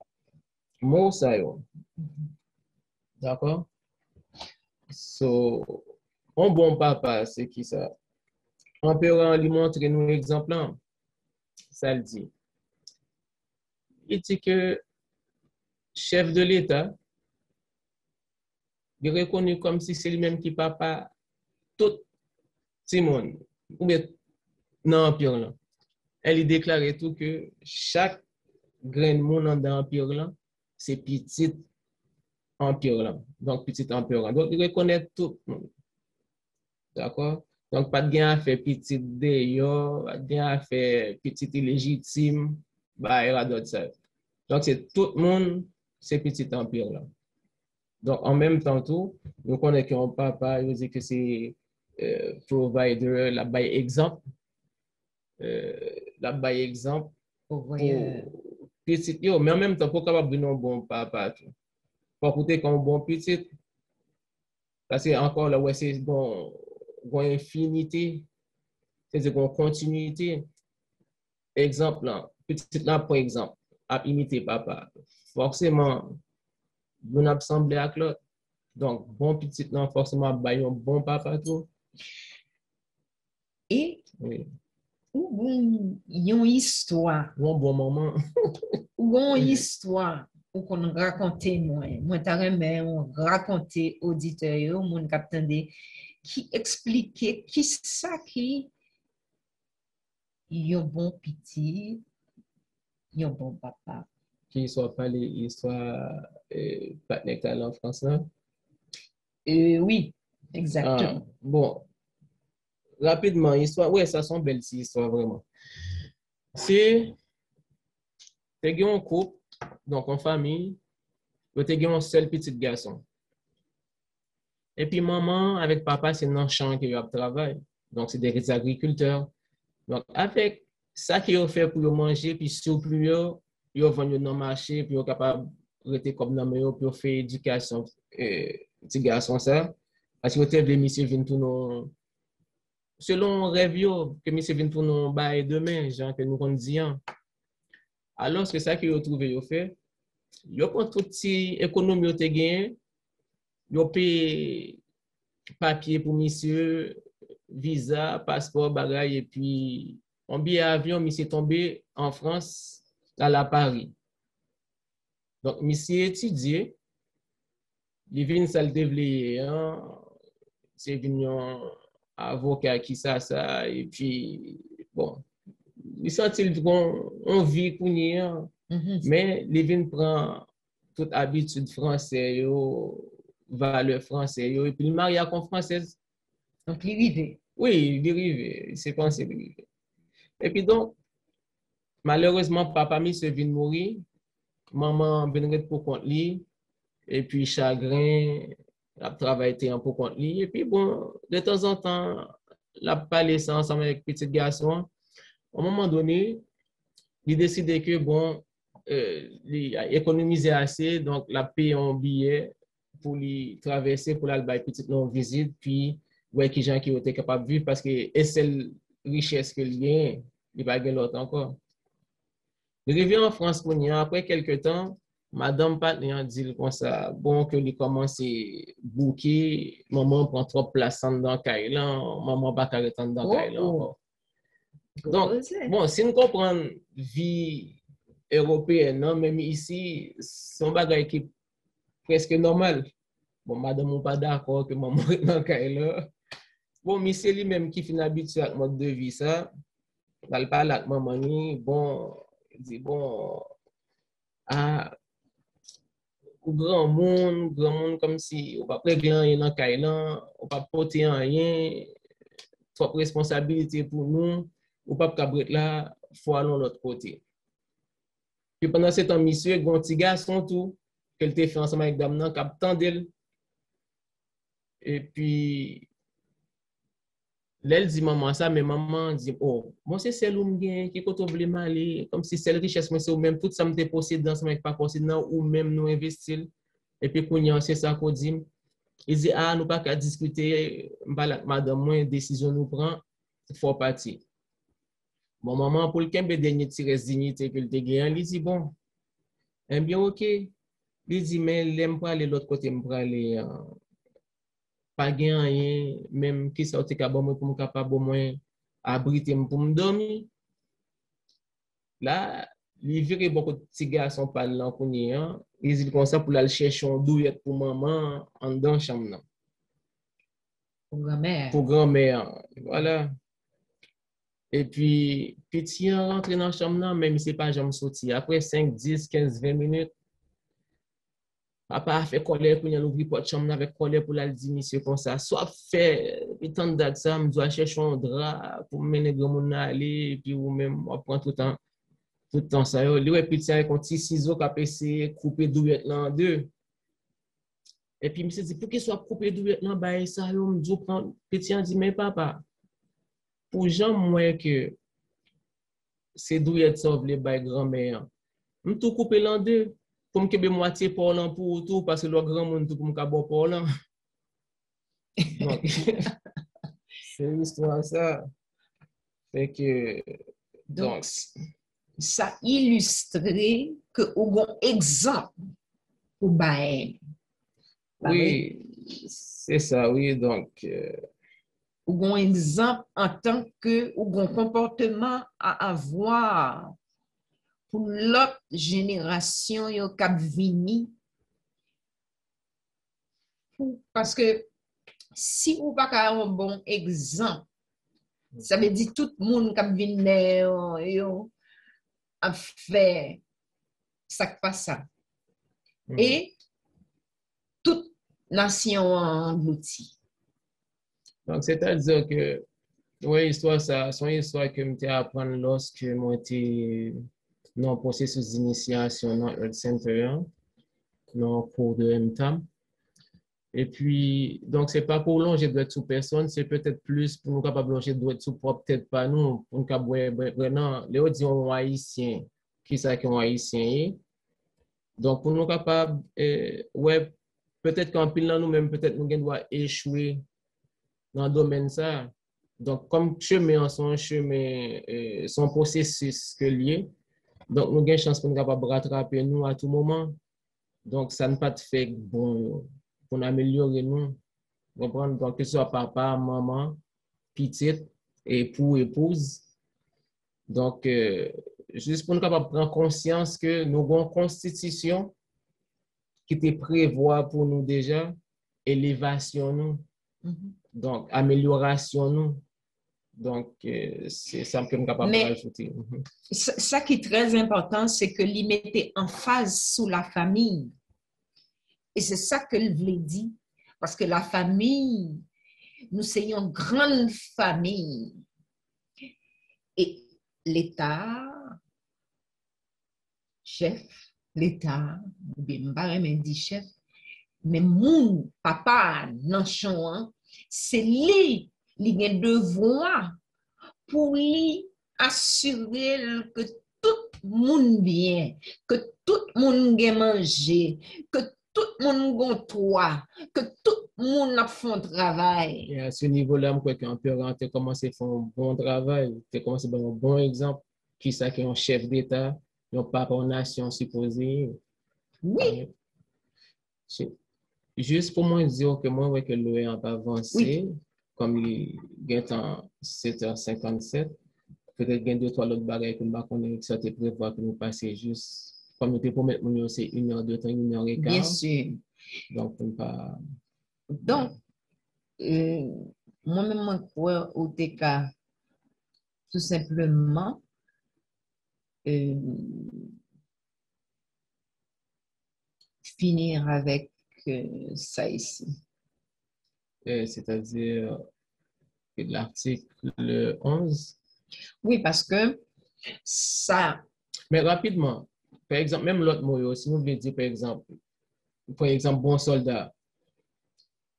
mot ça yo. D'accord? So, un bon papa, c'est qui ça? Empereur lui montre nous exemple. Ça le dit. Il dit que chef de l'État, il est reconnu comme si c'est lui-même qui papa tout le monde. Ou bien dans l'empire là. Elle déclarait tout que chaque grain de monde dans l'empire là, c'est petit empire là. Donc petit empire là. Donc il reconnaît tout le monde. D'accord? Donc, pas de gain à faire petit déyo, pas de gain à faire petit illégitime, bah, il y a d'autres ça. Donc, c'est tout le monde, c'est petit empire là. Donc, en même temps, tout, nous connaissons qu'un papa, il dit que c'est provider, la bail exemple. La bail exemple pour petit yo, mais en même temps, pour capable de un bon papa, tout. Pour écouter comme bon petit, parce que encore là, ouais, c'est bon. Une infinité, c'est-à-dire une continuité. Exemple, là, petit là, par exemple, à imiter papa. Forcément, vous n'avez semblé à l'autre. Donc, bon petit là, forcément, un bon papa tout. Et, oui. Ou une histoire. Ou un bon moment. Ou une histoire. Ou qu'on raconte moi t'as remis on raconter auditeur mon capitaine qui expliquait qui ça qui un bon petit un bon papa Qui soit pas les histoires pas en France là. Oui, exactement. Bon, rapidement histoire ouais ça sont belles histoires vraiment. C'est un couple donc en famille, vous avez un seul petit garçon. Et puis maman avec papa c'est dans le champ que ils travaillent. Donc c'est des agriculteurs. Donc avec ça qu'ils ont fait pour manger puis surplus ils vendent dans le marché puis ils sont capables de rester comme dans meilleur pour faire éducation petit garçon ça parce que vous monsieur vient tout nous selon rêve que monsieur vient pour nous bailler demain genre que nous on dit. Alors c'est ça qu'ils ont trouvé ils fait yo prend tout petit économie yo te gagné yo paye papier pour monsieur visa passeport bagage et puis en billet avion monsieur tombé en France à la Paris donc monsieur étudié il vient salle développer c'est venu avocat qui ça et puis bon il sentit on vit qu'on mais les vins prend toute habitude français valeur français et puis le mariage con française donc il arrivé oui il arrivé c'est pensé arrivé et puis donc malheureusement papa se vient mourir maman venait pour compte lui et puis chagrin la travail était un peu contre lui et puis bon de temps en temps la parler ça ensemble avec petit garçon à un moment donné il décidait que bon il a économisé assez, donc la paye un billet pour lui traverser, pour aller petite longue visite, puis ouais, qui gens qui ont été capables de vivre parce que c'est la richesse que il va gagner l'autre encore. Il revient en France après quelques temps, madame pat li dit comme ça, bon que li commence bouquer, maman prend trop place dans kay là, maman pas carré dans kay là encore. Donc, bon, si nous comprenons vie européenne, non, même ici, c'est un bagage qui est presque normal. Bon, madame n'est pas d'accord que maman est dans kay là. Bon, mais c'est lui-même qui finit habitué avec mode de vie ça. Il parle avec maman ni, bon, il dit bon, ah, au grand monde comme si on pas régler rien dans kay là, on pas porter rien, trop responsabilité pour nous, ou pas cabret là, faut aller de l'autre côté. Puis pendant ce temps, monsieur, il y a un petit garçon tout, qu'elle te fait ensemble avec dame nan, cap tendel. Et puis, là, elle dit maman ça, mais maman dit, oh, moi c'est celle où m'gain, qui côté voulez m'aller, comme si celle richesse, moi c'est ou même tout ça me possédé dans ce avec pas possédé ou même nous investir. Et puis, quand c'est ça qu'on dit, il dit, ah, nous pas qu'à discuter, madame, moi, décision nous prend, il faut partir. Bon, maman, pour le kembe dernier tiré dignité que le gagné, il dit, bon, eh bien, ok. Il dit, mais l'aime pas aller l'autre côté, me aller, pas gagner, même qui sorti pour me capable au moins abriter pour me dormir. Là, il vire beaucoup de petits garçons par là, il dit comme ça pour aller chercher un douillette pour maman en dans la chambre. Pour grand-mère. Pour grand-mère, voilà. Et puis, petit rentre dans la chambre, même si ce n'est pas jamais sorti. Après 5, 10, 15, 20 minutes, papa a fait colère pour nous ouvrir porte chambre avec colère pour la dire monsieur comme ça. Soit fait, et tant de ça, je dois chercher un drap pour mener le monde à aller, et puis ou même, on prend tout le temps ça. Et puis, c'est avec un petit ciseau qui a essayé de couper douillette là en deux. Et puis, monsieur dit, pour qu'il soit coupé douillette là, bah, ça, on me dit, petit dit, mais papa, pour gens, moi, que c'est douillette sauve les bails grand-mère. Je tout couper en deux pour me couper moitié pour tout parce que le grand monde tout pour me couper pour là. Donc c'est l'histoire ça. Fait que donc ça illustrait que au bon exemple pour bail. Oui, c'est ça, oui, donc ou bon exemple en tant que ou bon comportement à avoir pour l'autre génération yo k'ap vini. Parce que si ou pas un bon exemple, ça veut dire tout le monde k'ap vini yo a fait ça passe ça. Et toute nation engloutie. Donc, c'est-à-dire que, oui, histoire ça, son histoire que je apprendre lorsque moi j'étais dans le processus d'initiation dans le Center, dans le cours de MTAM. Et puis, donc, c'est pas pour longer de sous personne, c'est peut-être plus pour nous capables de longer de sous propre, peut-être pas nous, pour nous capables vraiment, les autres disent haïtien, qui ça qui est haïtien. Donc, pour nous capables, ouais, peut-être qu'en pile nous-mêmes, peut-être nous doit échouer dans le domaine ça. Donc, comme chemin, son processus que lié, donc nous avons une chance pour nous capables de rattraper nous à tout moment. Donc, ça ne pas fait bon pour améliorer nous. Comprendre? Donc, que ce soit papa, maman, petite, époux, épouse. Donc, juste pour nous capables de prendre conscience que nous avons une constitution qui te prévoit pour nous déjà, élévation nous. Donc, amélioration nous. Donc, c'est ça que je suis capable d'ajouter. Ça qui est très important, c'est que l'y mettait en phase sous la famille. Et c'est ça que je voulais dire. Parce que la famille, nous sommes une grande famille. Et l'État, chef, l'État, ou bien, pas même dit chef, mais mon papa, dans champ, c'est lui qui a un devoir pour lui assurer que tout le monde bien, que tout le monde a mangé, que tout le monde a toit, que tout le monde a fait un travail. Et à ce niveau-là, je crois qu'un parent a commencé à faire un bon travail, a commencé à faire un bon exemple, qui est un chef d'État, un papa en nation supposé. Oui. Juste pour moi dire que moi, ouais, que le a pas avancé, Oui. comme il est en 7h57, peut-être qu'il y a 2-3 autres bagages que nous ne connaissons pas, ça te prévoit que nous passions juste, comme nous te promettons, c'est 1 heure de temps, 1 heure et Bien quart. sûr. Donc, on pas. Donc, moi-même, moi, crois au TK, tout simplement, euh, finir avec ça ici. C'est-à-dire l'article 11. Oui, parce que ça, Mais rapidement, par exemple, même l'autre mot, si nous voulons dire, par exemple, bon soldat,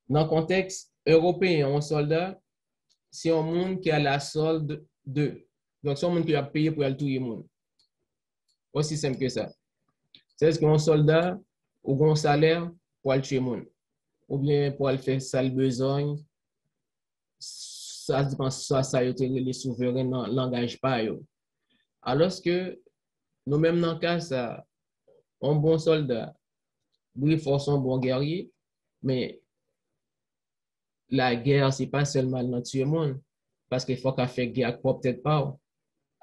dans le contexte européen, un soldat, c'est un monde qui a la solde de. Donc, c'est un monde qui a payé pour aller tuer le monde. Aussi simple que ça. C'est-à-dire qu'un soldat, ou un salaire pour aller tuer le monde. Ou bien pour aller faire sale besogne. Ça dépend ça les souverains n'engagent pas. Alors que nous-mêmes, dans le cas, ça, un bon soldat, oui, forcément un bon guerrier, mais la guerre, c'est pas seulement dans tuer le monde. Parce qu'il faut qu'à faire guerre, peut-être pas.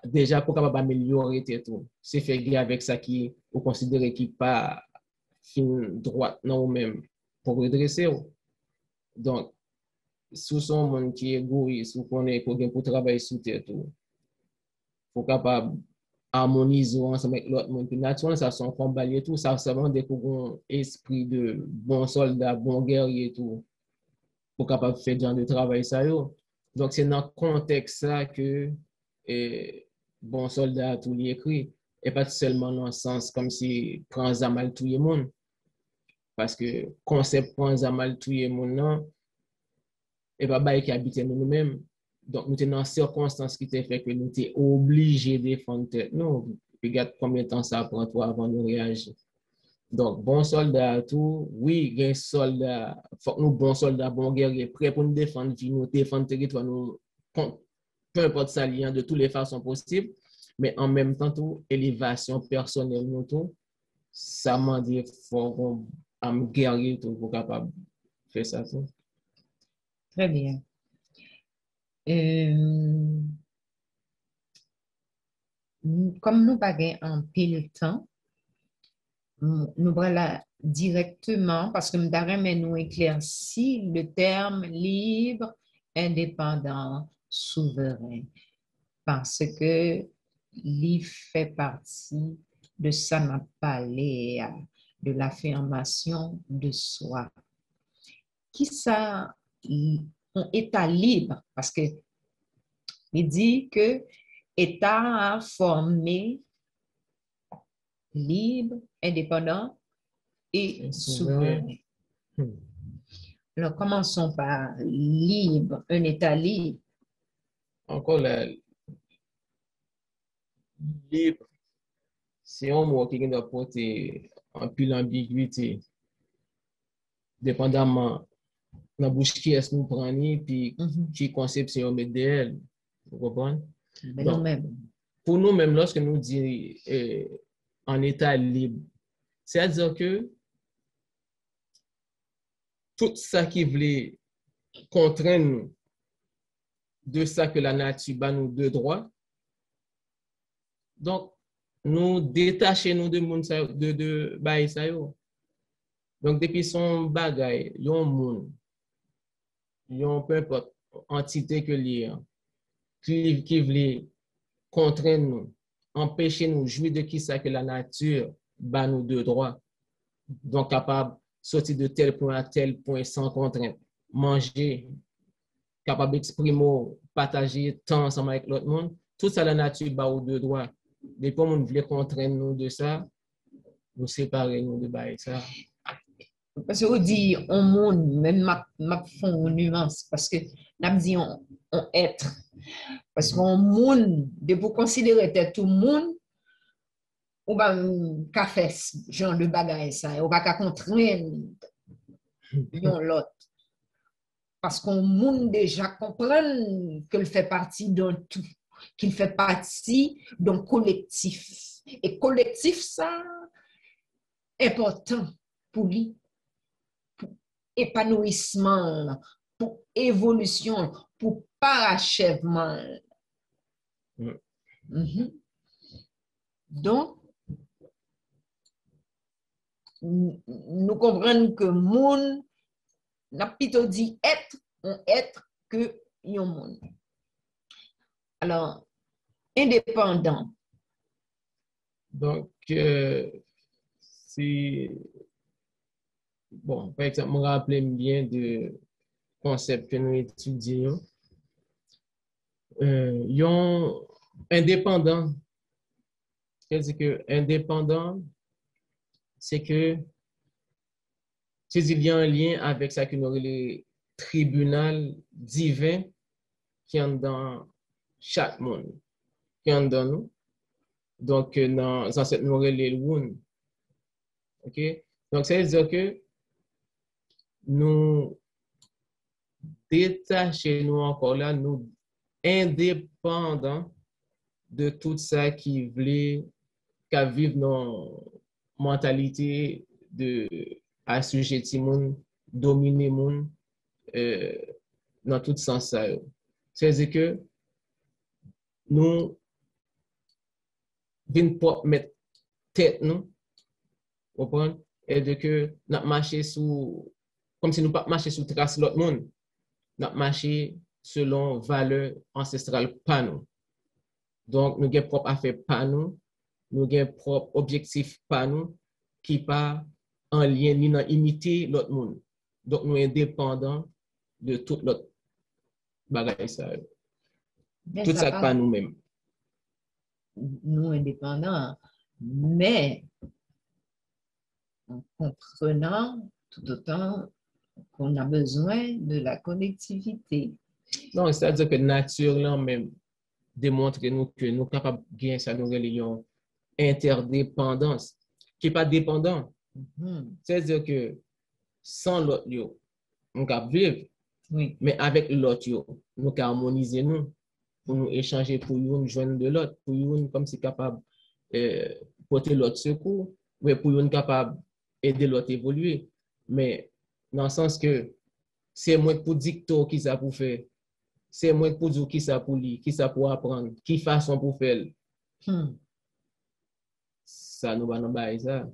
Déjà, pour capable améliorer tout. C'est faire guerre avec ça qui, vous considérez qui pas fin droite, non, ou même, pour redresser. Donc, sous son monde qui est égoïste, ou qu'on est pour travailler sous terre, tout. Faut capable harmoniser ensemble avec l'autre monde. Puis naturellement, ça sont combat et tout, ça vraiment découvrir un esprit de bon soldat, bon guerrier et tout, pour capable faire du genre de travail ça yo. Donc c'est dans le contexte ça que bon soldat tout li écrit et pas seulement dans le sens comme si prend à mal tout le monde parce que concept prend à mal tout le monde non et pas bail qui habite nous-mêmes. Donc, nous sommes dans circonstances qui te fait que nous sommes obligés de défendre tête. Non, regarde combien de temps ça prend toi avant de réagir. Donc, bon soldat, tout, oui, il y a un soldat, faut que nous, bons soldats, bons guerriers, prêts pour nous défendre, nous défendre le territoire, nous, peu importe ça, lien de toutes les façons possibles, mais en même temps, tout, élévation personnelle, nous, tout, ça m'a dit, faut qu'on guerrier, tout, pour capable de faire ça, tout. très bien. Comme nous n'avons en pile temps, nous voilà directement, parce que nous avons nous éclairci le terme libre, indépendant, souverain, parce que il fait partie de ça m'a parlé de l'affirmation de soi. Qui ça, un état libre, parce que il dit que État a formé libre, indépendant et souverain. Alors, commençons par libre, un État libre. Encore là, libre, c'est un mot qui doit porter un peu l'ambiguïté, dépendamment de la bouche qui est-ce nous prenons, puis qui conception met d'elle. Vous comprenez? Donc, pour nous-mêmes, lorsque nous disons en état libre, c'est-à-dire que tout ça qui voulait contraindre nous de ça que la nature bat nous de droit, donc nous détacher nous de monde de bail ça yo. Donc depuis son bagay, yon monde, yon peu importe entité que lié qui voulait contraindre nous, empêcher nous jouir de qui ça que la nature bat nous de droit. Donc capable sortir de tel point à tel point sans contrainte, manger, capable d'exprimer, partager temps ensemble avec l'autre monde, tout ça la nature bat nous de droit. Depuis qu'on voulait contraindre nous de ça, nous séparer nous de bail ça. Parce qu'on dit on monde, même ma fond une nuance, parce que n'a dit on être. Parce qu'on monde, de vous considérer tout le monde, on va faire genre de bagaille ça, on va contraindre l'autre. Parce qu'on monde déjà comprendre qu'il fait partie d'un tout, qu'il fait partie d'un collectif. Et collectif, ça, important pour lui, pour épanouissement, pour évolution, pour parachèvement. Donc, nous comprenons que monde n'a plutôt dit être, un être que un monde. Alors, indépendant. Donc, c'est bon, par exemple, je me rappelle bien de concept que nous étudions. Yon indépendant, c'est-à-dire que indépendant, c'est que il y a un lien avec ça que nous le tribunal divin qui est dans chaque monde, qui est dans nous. Donc, dans cette nouvelle wound. OK? Donc, ça veut dire que nous détacher nous encore là, nous indépendants de tout ça qui voulait qu'à vivre nos mentalités de assujettir monde, dominer monde dans tout sens ça. C'est-à-dire que nous venons pas mettre tête nous, comprendre, et de que nous marcher sous comme si nous pas marcher sous trace l'autre monde. Nous marcher selon valeur ancestrale pas nous. Donc nous avons propre affaire pas nous, nous avons propre objectif pas nous qui pas en lien ni dans imiter l'autre monde. Donc nous indépendants de tout l'autre bagage ça. Tout ça pas nous-mêmes. Nous indépendants, mais en comprenant tout autant qu'on a besoin de la connectivité. Non, c'est-à-dire que nature là même démontre nous que nous sommes capables de gagner ça, nous relions interdépendance, qui n'est pas dépendant. C'est-à-dire que sans l'autre, nous sommes vivre, oui. Mais avec l'autre, nous sommes harmoniser nous, pour nous échanger, pour nous joindre de l'autre, pour nous comme si capable de porter l'autre secours, mais pour nous capable d'aider l'autre à évoluer. Mais dans le sens que c'est moi pour dicter qui ça pour faire. C'est moi pour dire qui ça pour lire, qui ça pour apprendre, qui façon pour faire. Ça nous va dans bail ça.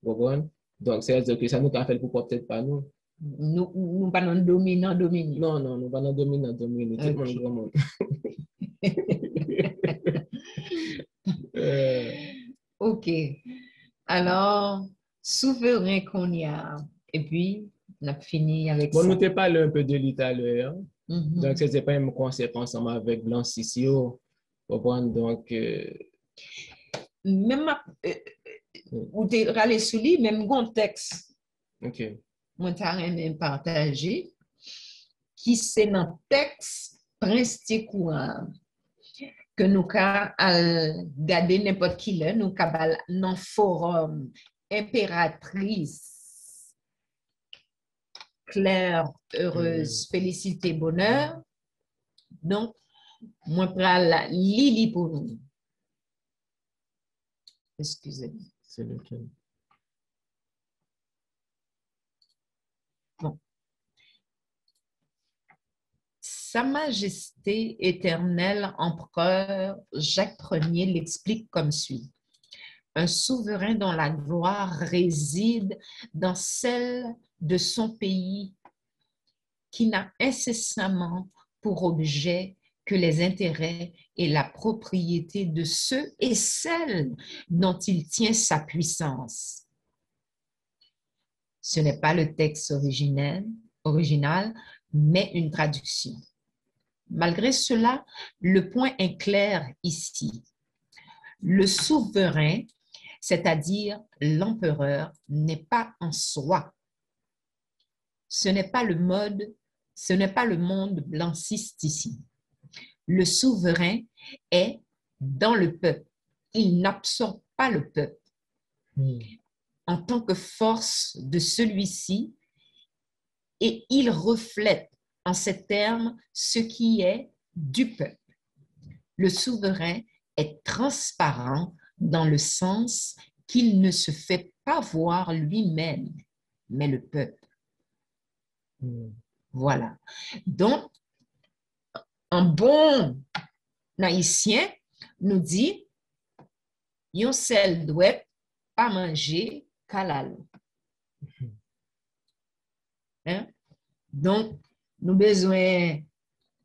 Vous comprenez? Donc c'est-à-dire que ça nous a fait pour peut-être pas nous. Nous pas dans dominant. Non, nous pas dans dominant. Tout le monde grand monde. OK. Alors, souverain qu'on y a. Et puis, on a fini avec ça. Bon, ça. nous t'ai parlé un peu de l'Italie. Hein? Donc, c'est pas un concept ensemble avec Blanc-Sissio. Donc, même où tu es râlé sous lui, même contexte. OK. Moi, tu as même partagé qui c'est dans le texte prince courant que nous avons gardé n'importe qui là, nous avons dans forum impératrice Claire, heureuse, félicité, bonheur. Donc, moi, je la Lili pour nous. Excusez-moi. C'est lequel? Bon. Sa Majesté éternelle empereur Jacques Ier l'explique comme suit. Un souverain dont la gloire réside dans celle de son pays, qui n'a incessamment pour objet que les intérêts et la propriété de ceux et celles dont il tient sa puissance. Ce n'est pas le texte original, mais une traduction. Malgré cela, le point est clair ici. Le souverain, c'est-à-dire l'empereur, n'est pas en soi. Ce n'est pas le monde blanchiste ici. Le souverain est dans le peuple. Il n'absorbe pas le peuple. En tant que force de celui-ci, et il reflète en ces termes ce qui est du peuple. Le souverain est transparent dans le sens qu'il ne se fait pas voir lui-même, mais le peuple. Voilà. Donc, un bon haïtien nous dit, yon sel doit pas manger kalalou. Hein? Donc, nous besoin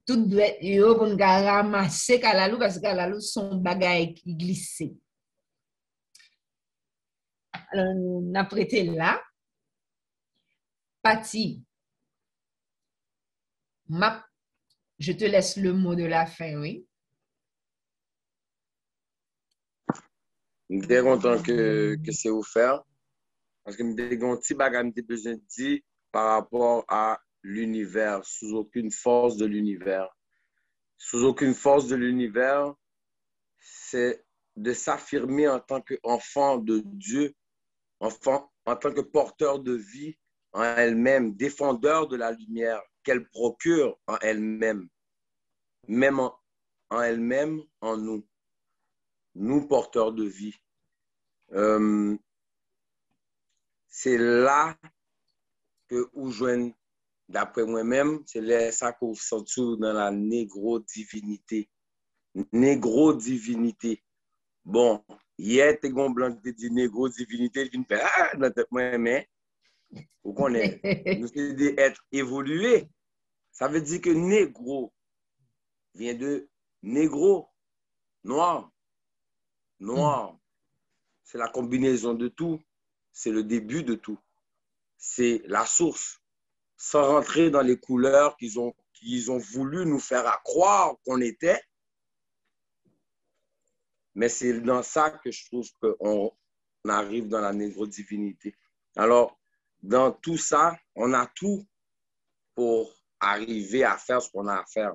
tout doit yo pour nous ramasser kalalou parce que kalalou son bagay qui glisse. Alors, nous avons prêté là. Patty, je te laisse le mot de la fin, oui. Je suis très content que c'est offert. Parce que je suis un petit bagage que j'ai besoin de dire par rapport à l'univers, sous aucune force de l'univers. Sous aucune force de l'univers, c'est de s'affirmer en tant qu'enfant de Dieu, enfant, en tant que porteur de vie en elle-même, défendeur de la lumière qu'elle procure en elle-même, même en elle-même, en nous. Nous, porteurs de vie. C'est là que où joignent, d'après moi-même, c'est ça qu'on sent dans la négro-divinité. Négro-divinité. Bon, hier, t'es gon blanc qui dit négro-divinité, qui me fait ah, dans tête moi, mais vous connaissez, nous sommes des êtres évolués. Ça veut dire que négro vient de négro, noir. Noir, c'est la combinaison de tout, c'est le début de tout, c'est la source. Sans rentrer dans les couleurs qu'ils ont voulu nous faire croire qu'on était, mais c'est dans ça que je trouve qu'on arrive dans la négro-divinité. Alors, dans tout ça, on a tout pour arriver à faire ce qu'on a à faire.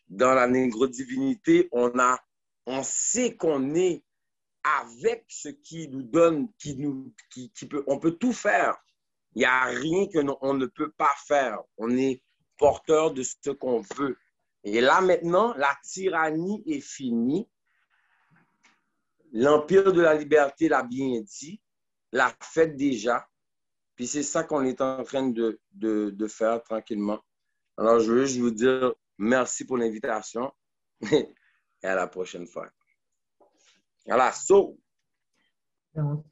Dans la négro-divinité, on sait qu'on est avec ce qui nous donne, on peut tout faire. Il n'y a rien qu'on ne peut pas faire. On est porteur de ce qu'on veut. Et là, maintenant, la tyrannie est finie. L'empire de la liberté l'a bien dit, l'a fait déjà. Puis c'est ça qu'on est en train de faire tranquillement. Alors, je veux juste vous dire merci pour l'invitation et à la prochaine fois. Voilà, so. Donc,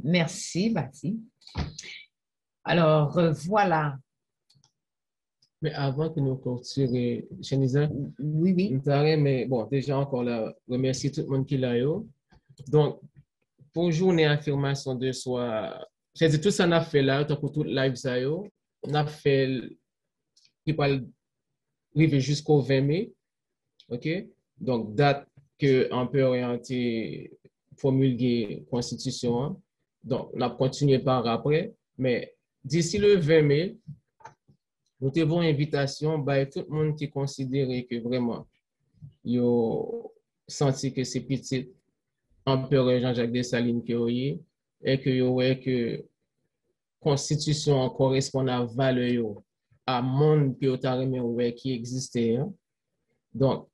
merci, Bati. Alors, voilà. Mais avant que nous continuions, Chenisa, oui. Mais bon, déjà encore là, remercier tout le monde qui l'a eu. Donc, pour journée affirmation de soi, c'est tout ça qu'on a fait là, pour tout live ça yo, on a fait qui parle arriver jusqu'au 20 mai. OK? Donc, date que on peut orienter promulguer constitution. Donc, on a continué par après, mais d'ici le 20 mai, nous avons une invitation by tout le monde qui considère que vraiment, ils ont senti que c'est petit empereur Jean-Jacques Dessalines qui est et que constitution correspond à valeur à monde qui existait. Hein? Donc,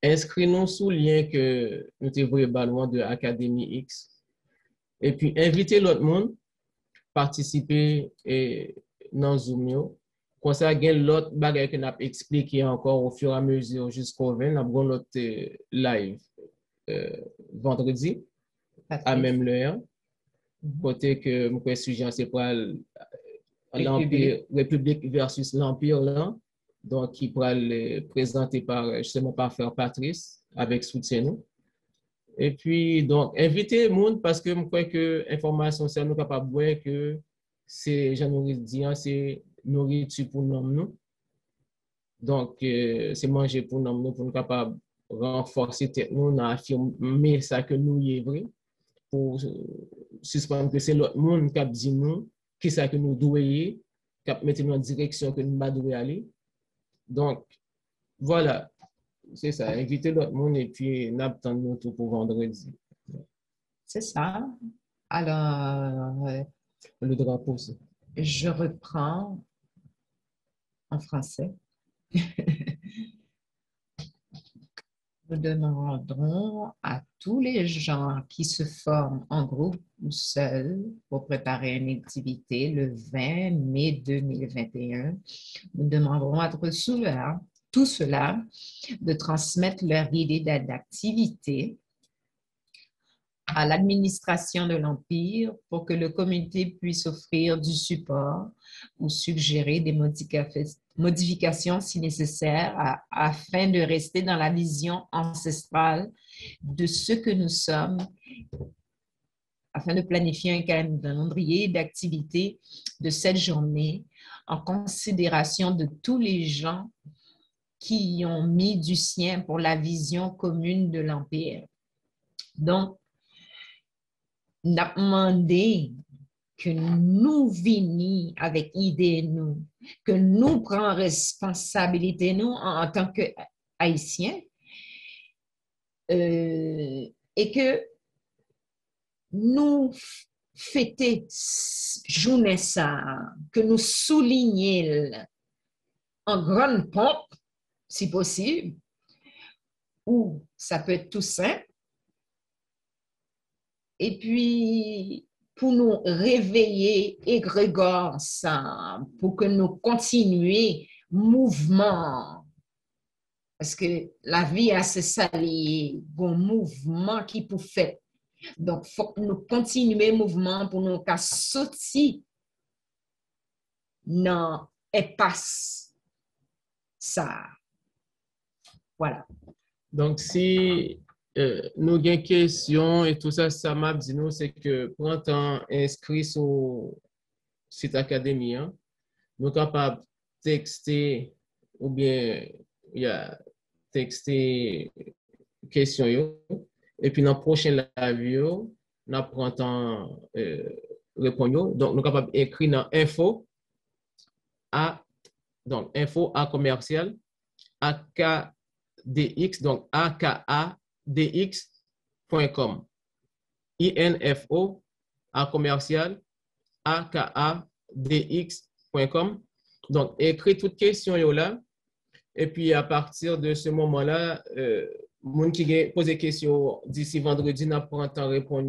inscrivez-nous sous le lien que nous avons de Académie X et puis invitez l'autre monde participer dans Zoom. Comme ça, il y a l'autre bagage que nous avons expliqué encore au fur et à mesure jusqu'au 20, nous avons notre live vendredi à même l'heure. Côté que mon sujet c'est pour l'Empire, République versus l'Empire là. Donc, qui pourra le présenter justement par Frère Patrice avec soutien nous. Et puis, donc, invitez le monde parce que je crois que l'information, c'est nous capables de voir que c'est, j'en ai dit, c'est nourriture pour nous. Donc, c'est manger pour nous pour nous capables de renforcer nous, affirmer ça que nous y est vrai, pour suspendre que c'est l'autre monde qui a dit nous, qui ça que nous devons qui a mettre nous en direction que nous devons aller. Donc, voilà, c'est ça. Inviter l'autre monde et puis n'attendre nous tout pour vendredi. C'est ça. Alors, le drapeau aussi. Je reprends en français. Nous demanderons à tous les gens qui se forment en groupe ou seuls pour préparer une activité le 20 mai 2021. Nous demanderons à tout cela de transmettre leur idée d'activité à l'administration de l'Empire pour que le comité puisse offrir du support ou suggérer des modifications si nécessaire afin de rester dans la vision ancestrale de ce que nous sommes, afin de planifier un calendrier d'activités de cette journée en considération de tous les gens qui ont mis du sien pour la vision commune de l'Empire. Donc, n'a demandé que nous venions avec idée nous, que nous prenions responsabilité nous en tant que Haïtiens et que nous fêter journée ça, que nous soulignions en grande pompe, si possible, ou ça peut être tout simple. Et puis, pour nous réveiller égrégore ensemble, pour que nous continuions mouvement. Parce que la vie a ce salier, bon mouvement qui pour faire. Donc, il faut que nous continuions le mouvement pour nous sortir dans l'espace. Ça. Voilà. Donc, si nous avons une question et tout ça, ça m'a dit nous, c'est que pour un temps inscrit sur site académie, hein, nous sommes capables de texter ou bien texter question et puis dans la prochaine live, nous prenons temps répondre. Donc, nous sommes capables d'écrire dans info à commercial AKDX, donc akadx.com. info à commercial akadx.com. Donc, écris toutes questions là. Et puis, à partir de ce moment-là, les gens qui posent des questions d'ici vendredi, nous prenons temps de répondre.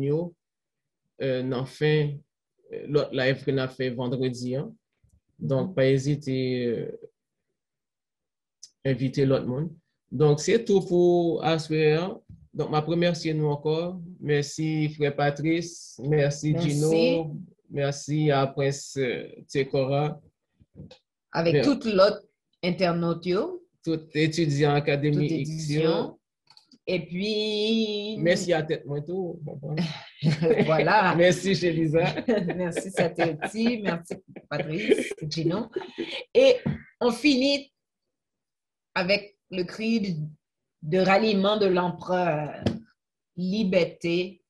Nous fin l'autre live que nous avons fait vendredi. Hein. Donc, pas hésiter à inviter l'autre monde. Donc, c'est tout pour Asper. Donc, ma première, c'est nous encore. Merci, frère Patrice. Merci, Gino. Merci à Prince Tekora. Avec toute l'autre internaute. Tout étudiant académie Xio. Et puis... Merci à tête moi tout. Voilà. Merci chez Lisa. Merci Satéoti. Merci Patrice, Gino. Et on finit avec le cri de ralliement de l'empereur. Liberté,